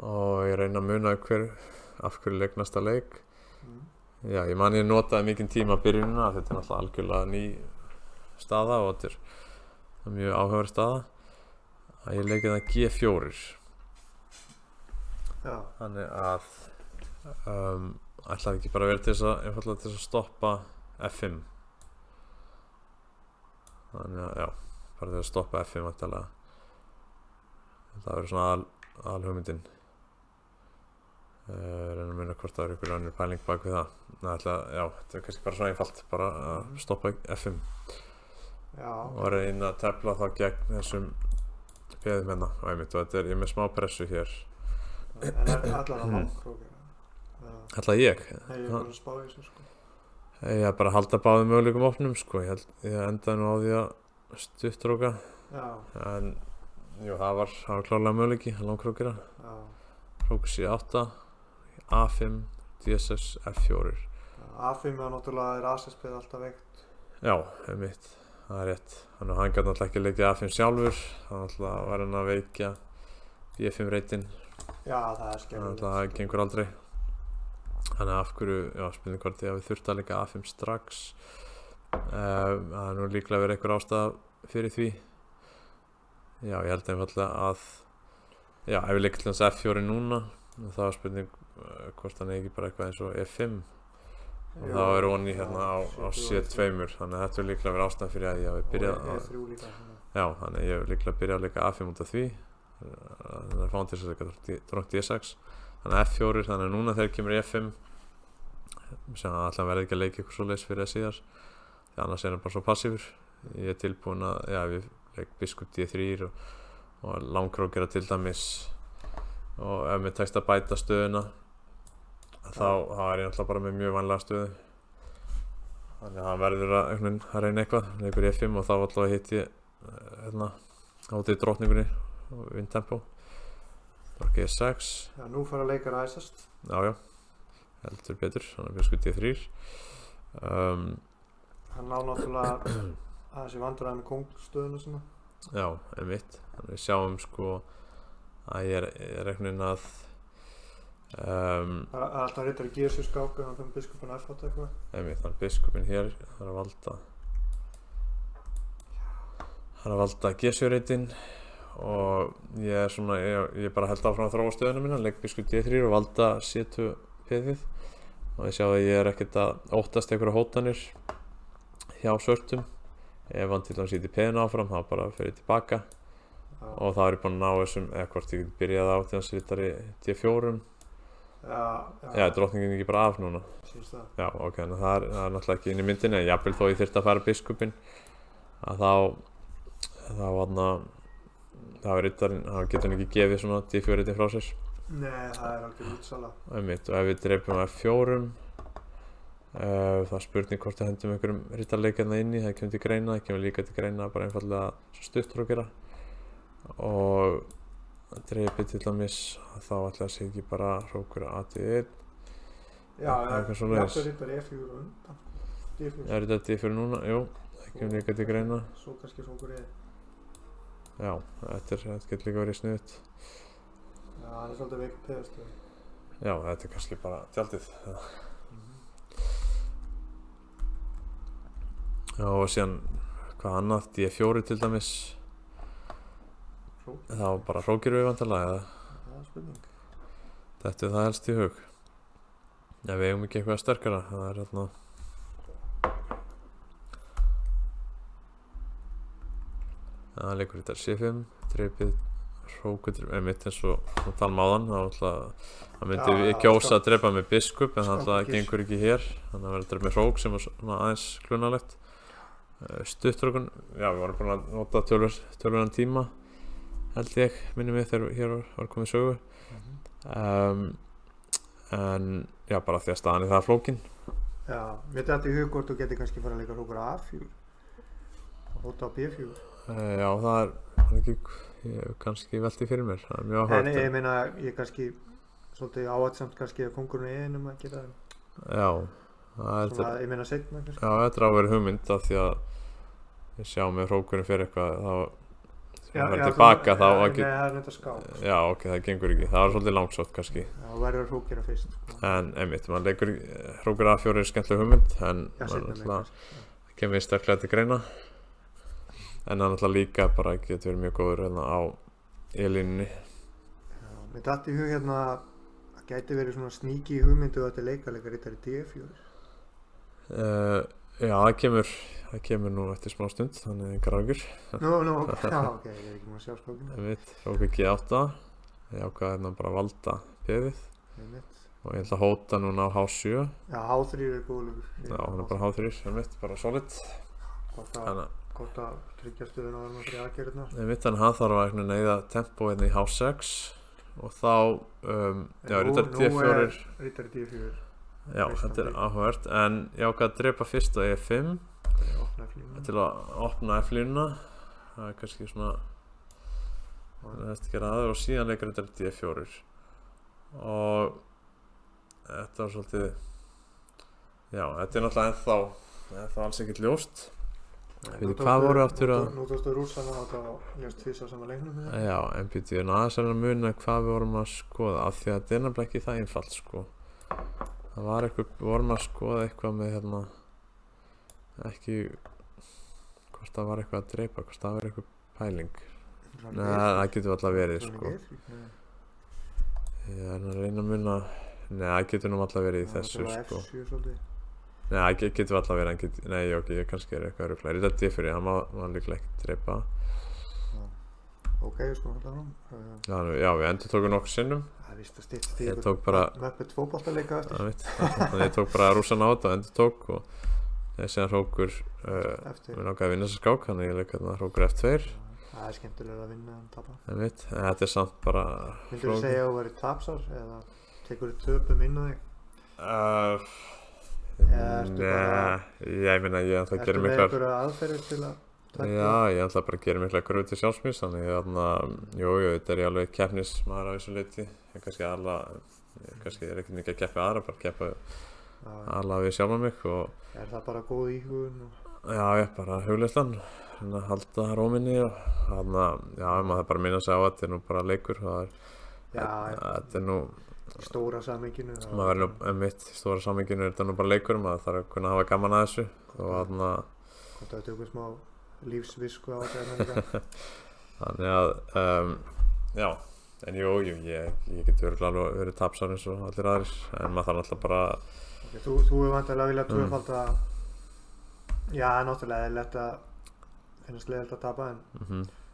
og ég reyna að muna af hverju leik næsta leik já, ég man ég notaði mikinn tíma að byrjunina þetta er náttúrulega algjörlega ný staða og þetta er mjög áhugaverð staða að ég leikið það G4 já, þannig að ætlaði ekki bara verið til þess að stoppa F5 þannig að já, bara til að stoppa F5 það verður svona aðalhugmyndin reyna að muna hvort það er ykkur önnur pæling bak við það já, þetta er kannski bara svona einfalt bara að stoppa F5 já, og reyna að tefla þá gegn þessum peðum hérna og einmitt og þetta er ég með smá pressu hér en er allan að langkrókir ætlaði ég Nei, ég er bara að spá í þessu sko ég bara að halda báðum möguleikum opnum sko ég endaði nú á því að stuttróka já, en jú, það var klárlega möguleiki að langkrókira já, krók C8 A5 D6 F4 A5 er náttúrulega A6 alltaf veikt já, einmitt það er rétt. Þannig að hann gæti náttúrulega ekki leikið A5 sjálfur, þannig náttúrulega var hann að veikja B5 reytin. Já, það er Þannig að það gengur aldrei. Þannig að af hverju, já, spurning hvort ég hafi þurft að leika A5 strax. Það er nú líklega verið einhver ástæða fyrir því. Já, ég held einfaldlega að, já, ef ég leik til hans F4 núna, þá er spurning hvort hann ekki bara eitthvað eins og F5. Og þá er Onni hérna á C2, þannig að þetta er líklega verið ástæðan fyrir að ég hafi byrjað að... Já, þannig að ég hef líklega byrjað að leika A5 út af því. Þannig að fáum til þess að leika drótt D6. Þannig að F4, þannig að núna þegar kemur E5, sem alltaf verði ekki að leika eitthvað svoleiðis fyrir það síðar. Því annars er hann bara svo passífur. Ég er tilbúinn að, já, við leik biskop D3 og langkrók gera til dæmis. Og ef mér tekst að bæta stöðuna, þá er ég alltaf bara með mjög vanlega stöðu. Þannig að hann verður að reyna eitthvað, leikur E5 og þá alltaf hitt ég hérna átið drottningunni og vinn tempo. Drakk E6. Já, nú fara að leika ræsast. Já, heldur betur, þannig að biskop D3. Hann ná náttúrulega að þessi vandræði með kongstöðuna svona. Já, einmitt. Þannig við sjáum sko að ég er einhvern veginn að Það er alltaf riddari G7 skák en þannig biskupin F8 eitthvað. einmitt, þannig biskupin hér þarf að valda G7 reytin og ég er svona, ég bara held áfram að þróa stöðuna mína, leik biskop D3 og valda C2 piðið og ég sjá að ég er ekkert að óttast einhverja hótanir hjá svörtum. Ef hann til dæmis ítir piðina áfram, þá bara fer ég tilbaka og þá er ég búinn að ná þessum, eða hvort ég geti byrjað á til hans riddari D4. Já, drottningin ekki bara af núna. Sýnst það. Já, ok, en það er náttúrulega ekki inn í myndinni, en jafnvel þó ég þyrfti að fara biskupinn að þá er riddarinn, hann getur hann ekki gefið svona D4 reytin frá sér. Nei, það er alveg útsala. Einmitt, og ef við dreipum F4 það er spurning hvort við hendum einhverjum riddarleik hérna inni, það kemur til greina, það kemur líka til greina bara einfallega stutthrókera og dreipið til dæmis, þá ætla að sé ekki bara hrókur A1. Já, það er riddari E4 og undan. D4. Er þetta D4 núna? Jú, það kemur líka til greina. Svo kannski hrókur E. Já, þetta getur líka verið sniðugt. Já, hann er svolítið veikur peðastöðu. Já, þetta er kannski bara tjaldið. Já, og síðan hvað annað, D4 til dæmis. Þá bara hrókir við vantarlega eða? Það er spurning. Þetta er það helst í hug. Já, við eigum ekki eitthvað sterkara, það er hérna. Það leikur þetta C5, dreipið, hrókur, einmitt eins og talum áðan, þá myndi við kjósa að dreipa með biskup en það gengur ekki hér, þannig að verður þetta með hrók sem er svona aðeins klunalegt. Stutthrókun, já, við vorum búin að nota tölvöran tíma. Held ég, minni mig þegar hér var komið sögu. En já, bara því að staðan er það flókin. Já, mér datt í hug hvort þú geti kannski fara að leika hrókur A4 og hóta á B4. Já, það er ekki, ég kannski velti fyrir mér, það er mjög áhugavert. En ég meina, ég kannski svolítið áhættsamt kannski að kóngurinn í einum að gera það. Já, það er svona, ég meina seinna kannski. Já, þetta er að vera hugmynd af því að ég sjá með hrókurinn fyrir eitthvað, þá það verður tilbaka þá að Nei, það er þetta skák. Já, ok, það gengur ekki, það var svolítið langsótt kannski. Já, það verður hrókera fyrst. Sko. En einmitt, maður leikur hrókur A4 er skemmtileg hugmynd, en það kemur sterklega til greina. En það náttúrulega líka bara getur verið mjög góður hérna á E-línunni. Já, mér datt í hug hérna að gæti verið svona sníki hugmyndu að þetta leika riddari D4. Já, það kemur nú eftir smá stund, þannig engar áhyggjur. Já, ok, ég er ekki maður að sjá skókina. Einmitt, hrókur G8, ég ákvað hérna bara að valda piðið. Einmitt. Og ég ætla að hóta núna á H7. Já, H3 er góðlegur. Já, hann er bara H3, einmitt, bara solid. Gott að tryggja stöðuna á þessari aðgerðina. Einmitt, en hann þarf að neyða tempo hérna í H6 og þá, já, riddari D4. Nú er riddari D4. Já, þetta er áhugavert, en ég ákvað að drepa fyrst á E5 til að opna F-línuna. Það er kannski svona næst að gera það og síðan leikar þetta D4 og þetta var svolítið, já, þetta er náttúrulega ennþá alls ekkert ljóst Veitu, hvað voru aftur að... Nú tókstu rússana á þetta og lést tvisvar saman leiknum með það. Já, en býtu, en aðeins að muna hvað við vorum að skoða, af því að þetta er nefnilega ekki það einfalt, sko. Það var eitthvað, við vorum að skoða eitthvað með, hérna, ekki, hvort það var eitthvað að dreipa, hvort það var eitthvað pæling. Nei, það getur alltaf verið, sko. Ég er að reyna að muna, nei, það getur nú alltaf verið í þessu, sko. F7 svolítið. Nei, það getur alltaf verið, nei, ok, ég kannski er eitthvað ruglar. Í þetta fyrir, hann má líklega ekki dreipa. Ok, sko, alltaf fram. Já, við endur tókum nokkuð sinnum. Það er víst að styttist í Ég tók bara... Möppet fótboltaleika eftir. Það veit, þannig ég tók bara rússana á þetta og endur tók og ég sé að Hrókur, við langaði að vinna þessa skák, þannig ég leik hérna Hrókur F2. Það er skemmtilega að vinna en tapa. Ég veit, en þetta er samt bara... Vildur þú segja að þú væri tapsár eða tekur þú töpum inn á þig? Ég meina ég ætla að gera miklar... Ertu með einhverja aðferðir til að taka? Já, ég ætla bara að gera miklar gröð til sjálfsmýrs, þannig jú, þetta er ég alveg keppnismaður á þessu leyti. Ég kannski er ekkert mikið að keppa aðra, bara keppa alla við sjálfa mig og... Er það bara góð íhugun? Já, ég bara hugleyslan, að halda róminni og já, maður bara minna sig á að þetta er nú bara leikur, þetta er nú... Í stóra samhenginu? Maður verður nú einmitt, í stóra samhenginu er þetta nú bara leikur, maður þarf að kunna hafa gaman að þessu og Hvort að tökum smá lífsvisku á þetta líka? Þannig að, já, en jú, ég get örugglega verið tapsár eins og allir aðrir, en maður þarf alltaf bara... Okay, þú er vantilega að vilja tvöfalda... Já, náttúrulega er lett að finnast leiðilegt að tapa, en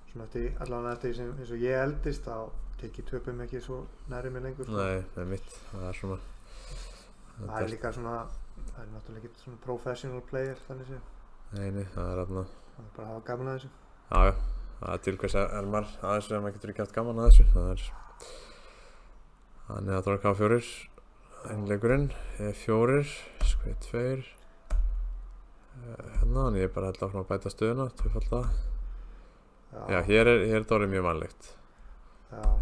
svona allavega eftir því eins og ég eldist, þá tekið töpum ekki svo nærri mig lengur. Nei, það er mitt, það er svona... Það er líka svona, það er náttúrulega ekki svona professional player, þannig séð. Nei, það er þarna... Það er bara að hafa gaman að þessu. Já, það er til hvers er maður að þessu ef maður getur ekki haft gaman að þessu. Það er... Þannig að það er K4, einleikurinn, E4, Sk2. Þannig ég bara held áfram að bæta stöðuna, tvöfalda. Já, hér er þetta orðið mjög vanlegt.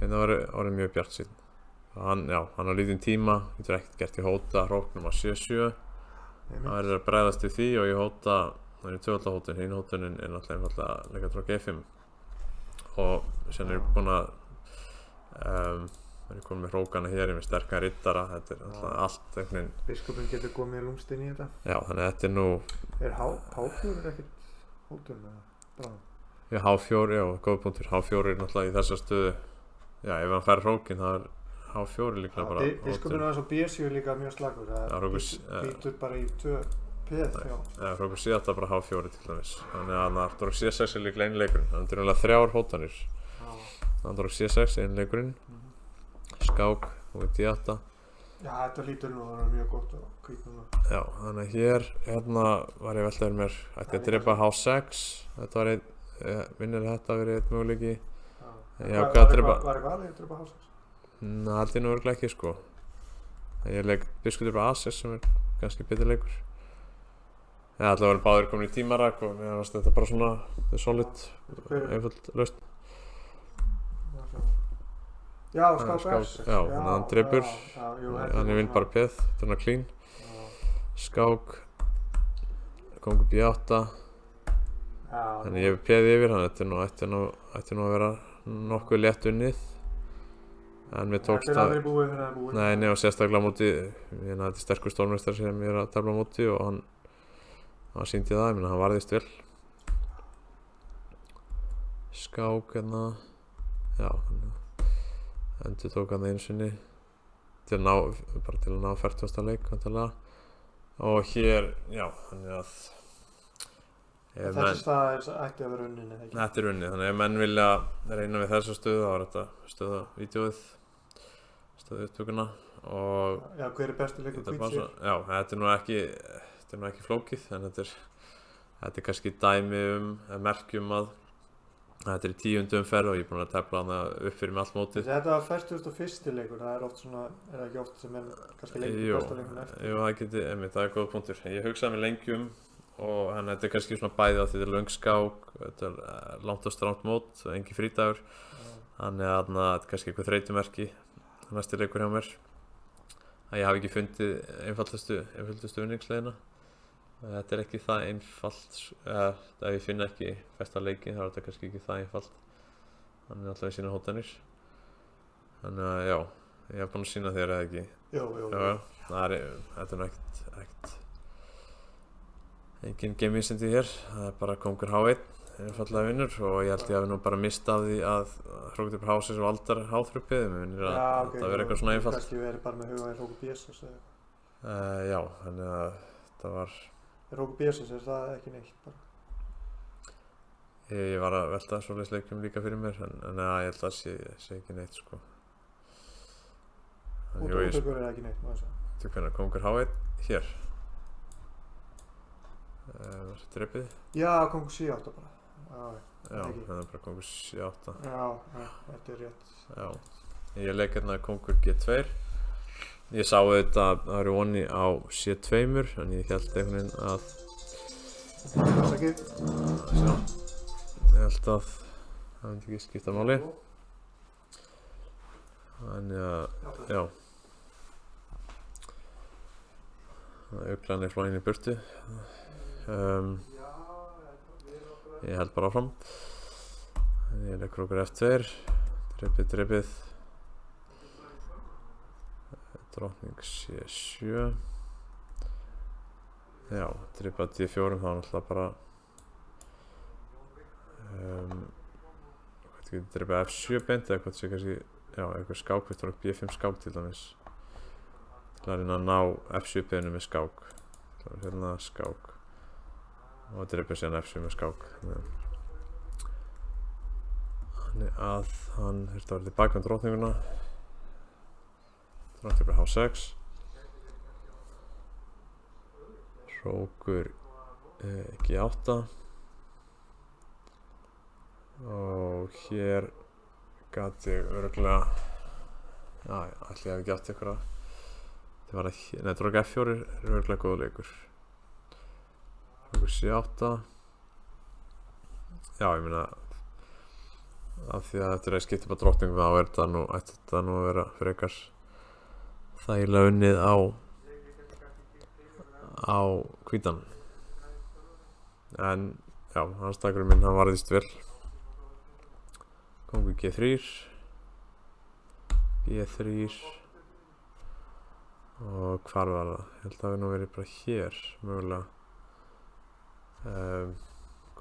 Hérna var orðið mjög bjartsýnn. Hann á lítinn tíma, getur ekkert gert í hóta hróknum á 7-7. Það verður að bregðast við því og ég hóta, það er tvöfalda hótun, hinn hótunin er náttúrulega einfaldlega að leika trók E5. Og sen er ég búinn að, ég komið með hrókana hér, ég með sterkan riddara, þetta er alltaf allt einhvern veginn. Biskupinn getur komið lúmst inn í þetta? Já, þannig að þetta er nú... Er H4 ekkert hótun eða bara? Já, H4, já, góð punktur. H4 er náttúrulega í þessa stöðu. Já, ef hann fær hrókin, það er H4 líklega bara hótun. Biskupinn var svo B7 líka mjög slagur, það býtur bara í 2 peð. Já, hrókur sé þetta bara H4 til dæmis. Þannig að hann drók C6 er líklega einleikurinn. Þannig að það er 3 hótanir. Hann drók C6 einleikurinn, skák og D8. Já, þetta lítur nú að vera mjög gott og hvít núna. Já, þannig að hér, hérna var ég veltaður mér, ætti að drepa H6. Þetta var vinnilega þetta verið eitt möguleiki. Var eitthvað valið að drepa H6? Það held ég nú örugglega ekki, sko. Ég leik biskup drepa A6 sem er kannski betur leikur. Allavega verið báðir komin í tímarak og mér fannst þetta bara svona solid, einföld lausn. Já, skák S6. Já, þannig að hann drepur, hann vinn bara peð, þetta er hann clean. Skák, kongur B8. Þannig ég hef peði yfir, þannig að þetta ætti nú að vera nokkuð létt unnið. En við tókst það... Þetta er aldrei búið fyrir að búið? Nei, og sérstaklega á móti, þetta er sterkur stórmeistari sem ég er að tefla á móti og hann sýndi það, ég meina hann varðist vel. Skák hérna, já, endur tók hann einu sinni til að ná 40. leik vantarlega. Og hér, já, þannig að þessi stað ætti að vera unnin eða ekki? Þetta er unnið, þannig að ef menn vilja reyna við þessa stöðu þá er þetta stöða vídeóið, stöðu upptökuna og... Já, hver er bestu leikur hvít? Já, þetta er nú ekki flókið, en þetta er kannski dæmi merkjum að þetta er í 10. umferð og ég er búinn að tefla hana upp fyrir með allt mótið. Þetta var 41. leikur, það er oft svona, er það ekki oft sem er kannski leikur besta leikur eftir? Jú, það er góð punktur. Ég hugsaði með lengjum og þetta er kannski svona bæði á því þetta er löng skák, þetta er langt og strangt mót, engin frídagur. Þannig að þetta er kannski eitthvað þreytumerki næsti leikur hjá mér. Að ég hafi ekki fundið einföldustu vinningsleiðina. Þetta er ekki það einfalt, ef ég finn ekki festa leikin þá er þetta kannski ekki það einfalt. Hann er alltaf í sína hótanir. Þannig að já, ég hef búin að sýna þér eða ekki. Jú. Þetta er nú ekkert engin geimvísindi hér, það er bara kóngur H1, einfallega vinnur og ég held ég hafi nú bara mist af því að Hrókur H6 og Aldar H3-pið, mér finnir að þetta verið eitthvað svona einfalt. Kannski verið bara með huga í Hrókur B6 eða eitthvað. Já, þannig að þetta var... Hrókur B6 er það ekki neitt bara? Ég var að velta svoleiðis leikjum líka fyrir mér, en ég held að sé ekki neitt sko. Útökur er ekki neitt, má ég segja. Þú hvernig, kóngur H1 hér. Dreipið? Já, kóngur C8 bara. Já, það er bara kóngur C8. Já, þetta er rétt. Já, ég leik hérna kóngur G2. Ég sá auðvitað að það eru vonni á C2, en ég held einhvern veginn að... Sækir. Sjá, ég held að það myndi ekki skipta máli. Þannig að, já. Uglan er flóin í burtu. Ég held bara áfram. Ég leikur okkur F2, dreipið. Drottning C7. Já, dreipið að D4, það var náttúrulega bara hvað getur dreipið F7 beint eða hvað sé kannski, já, eitthvað skák, við tórum B5 skák til dæmis. Til að reyna að ná F7-piðinu með skák. Það var hérna skák. Og dreipið síðan F7 með skák. Þannig að hann þurfti að vera tilbaka með drottninguna. Drottning H6. Hrókur G8. Og hér gat ég örugglega, já, ætli ég hafi gert eitthvað. Það var að, nei, drottning F4 er örugglega góður leikur. Hrókur C8. Já, ég meina af því að þetta er að skipta upp á drottningu þá er þetta nú að vera frekar þægilega unnið á hvítan. En já, hans takurinn minn hann varðist vel. Kóngur G3 B3 og hvar var það? Ég held að það hafi nú verið bara hér mögulega.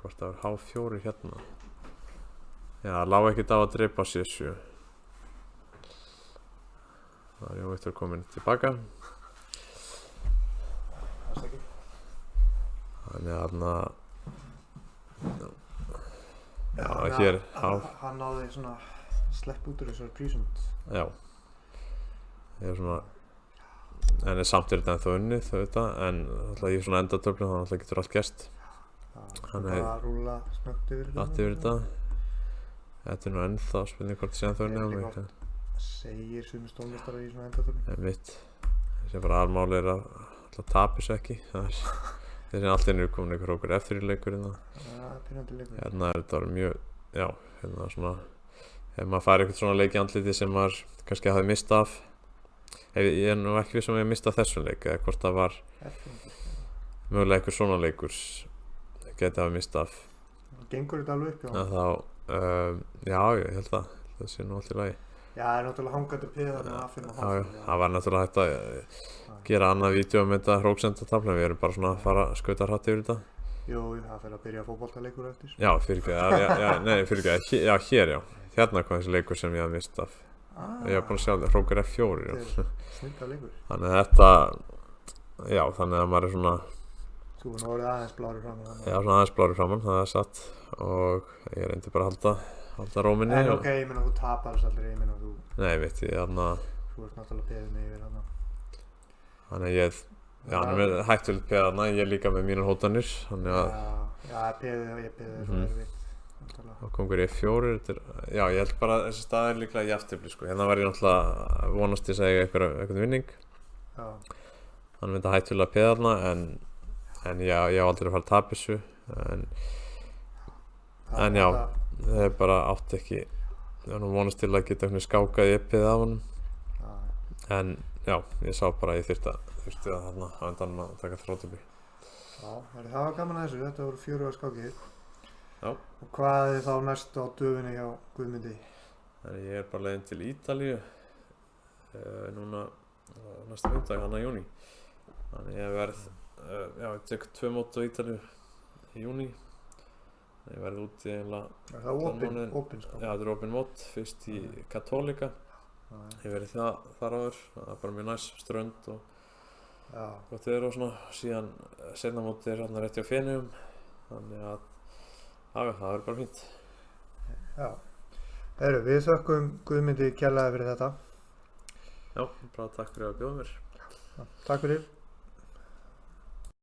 Hvort það var H4 hérna. Já, það lá ekkert á að dreipa á C7. Það er Jón Viktor komin tilbaka. Þannig að þarna... Já, hér... Hann náði svona slepp út úr þessari prísund. Já. Ég er svona... En samt er þetta ennþá unnið, en alltaf í svona endatöflum þá alltaf getur allt gerst. Þannig að það rúla snöggt yfir þetta. Þetta er nú ennþá spurning hvort það sé ennþá unnið. Það segir sumir stórmeistarar í svona endatöflum. Einmitt. Þessi bara aðalmáli er að alltaf tapi svo ekki. Þessi allt einu er komin einhver Hrókur F3 leikur hérna. Já, pínandi leikur. Hérna er þetta mjög, já, hérna svona, ef maður fær eitthvað svona leik í andliti sem maður kannski hafði mistað af. Ég er nú ekki viss ég mistað þessum leik, eða hvort það var mögulega einhver svona leikur geti hafa mistað af. Gengur þetta alveg upp hjá hann? Já, ég held að það sé nú allt í lagi. Já, það er náttúrulega hangandi peð þarna að finna Já, það var náttúrulega hægt að gera annað vídeo um þetta hróksendatafla, við erum bara svona að fara að skauta hratt yfir þetta. Jú, það fer að byrja fótboltaleikur eftir. Já, fyrirgeðu, já, hér já. Hérna kom þessi leikur sem ég hafði mistað af. Ég hef búin að sjá þetta, Hrókur F4 já. Þetta er snilda leikur. Þannig að þetta, já, þannig að maður er svona... Þú er nú orðið aðeins blárur framan. Já, svona aðeins blárur framan, það er satt. Og ég reyndi bara að halda róminni. En ok, ég meina þú tapar þess aldrei, ég meina þú... Nei, ég veit, Þú ert náttúrulega peðið mig yfir hana. Þannig að hann er með hættulega peðið hana, ég er líka með mínar hótanir, þannig að... Já, ég peðið svo erfitt. Og kóngur E4, já, ég held bara að þessi stað er líklega jafntefli, sko. Hérna var ég náttúrulega vonast til að segja eitthvað vinning. Já. Hann myndi hættulega peðið hana, en ég á aldrei að fara að tapa þessu, en já, það er bara átt ekki, ég var nú vonast til að geta skákað eppið af honum, en já, ég sá bara að ég þurfti að þarna á endanum að taka þróttöfli. Já, það var gaman að þessu, þetta voru 4 skákir. Já. Og hvað er þá næst á döfinni hjá Guðmundi? Ég er bara leiðin til Ítalíu núna næsta fimmtudag, 2. júní. Þannig ég verð, ég tek 2 mót á Ítalíu í júní. Ég verð úti eiginlega. Er það opin skák? Já, þetta er opin mót, fyrst í Katólika. Ég verið þar áður, það er bara mjög næs, strönd og gott veður og svona. Síðan seinna mótið er hérna rétt hjá Feneyjum, þannig að það verður bara fínt. Já. Heyrðu, við þökkum Guðmundi kærlega fyrir þetta. Já, bara takk fyrir að bjóða mér. Takk fyrir.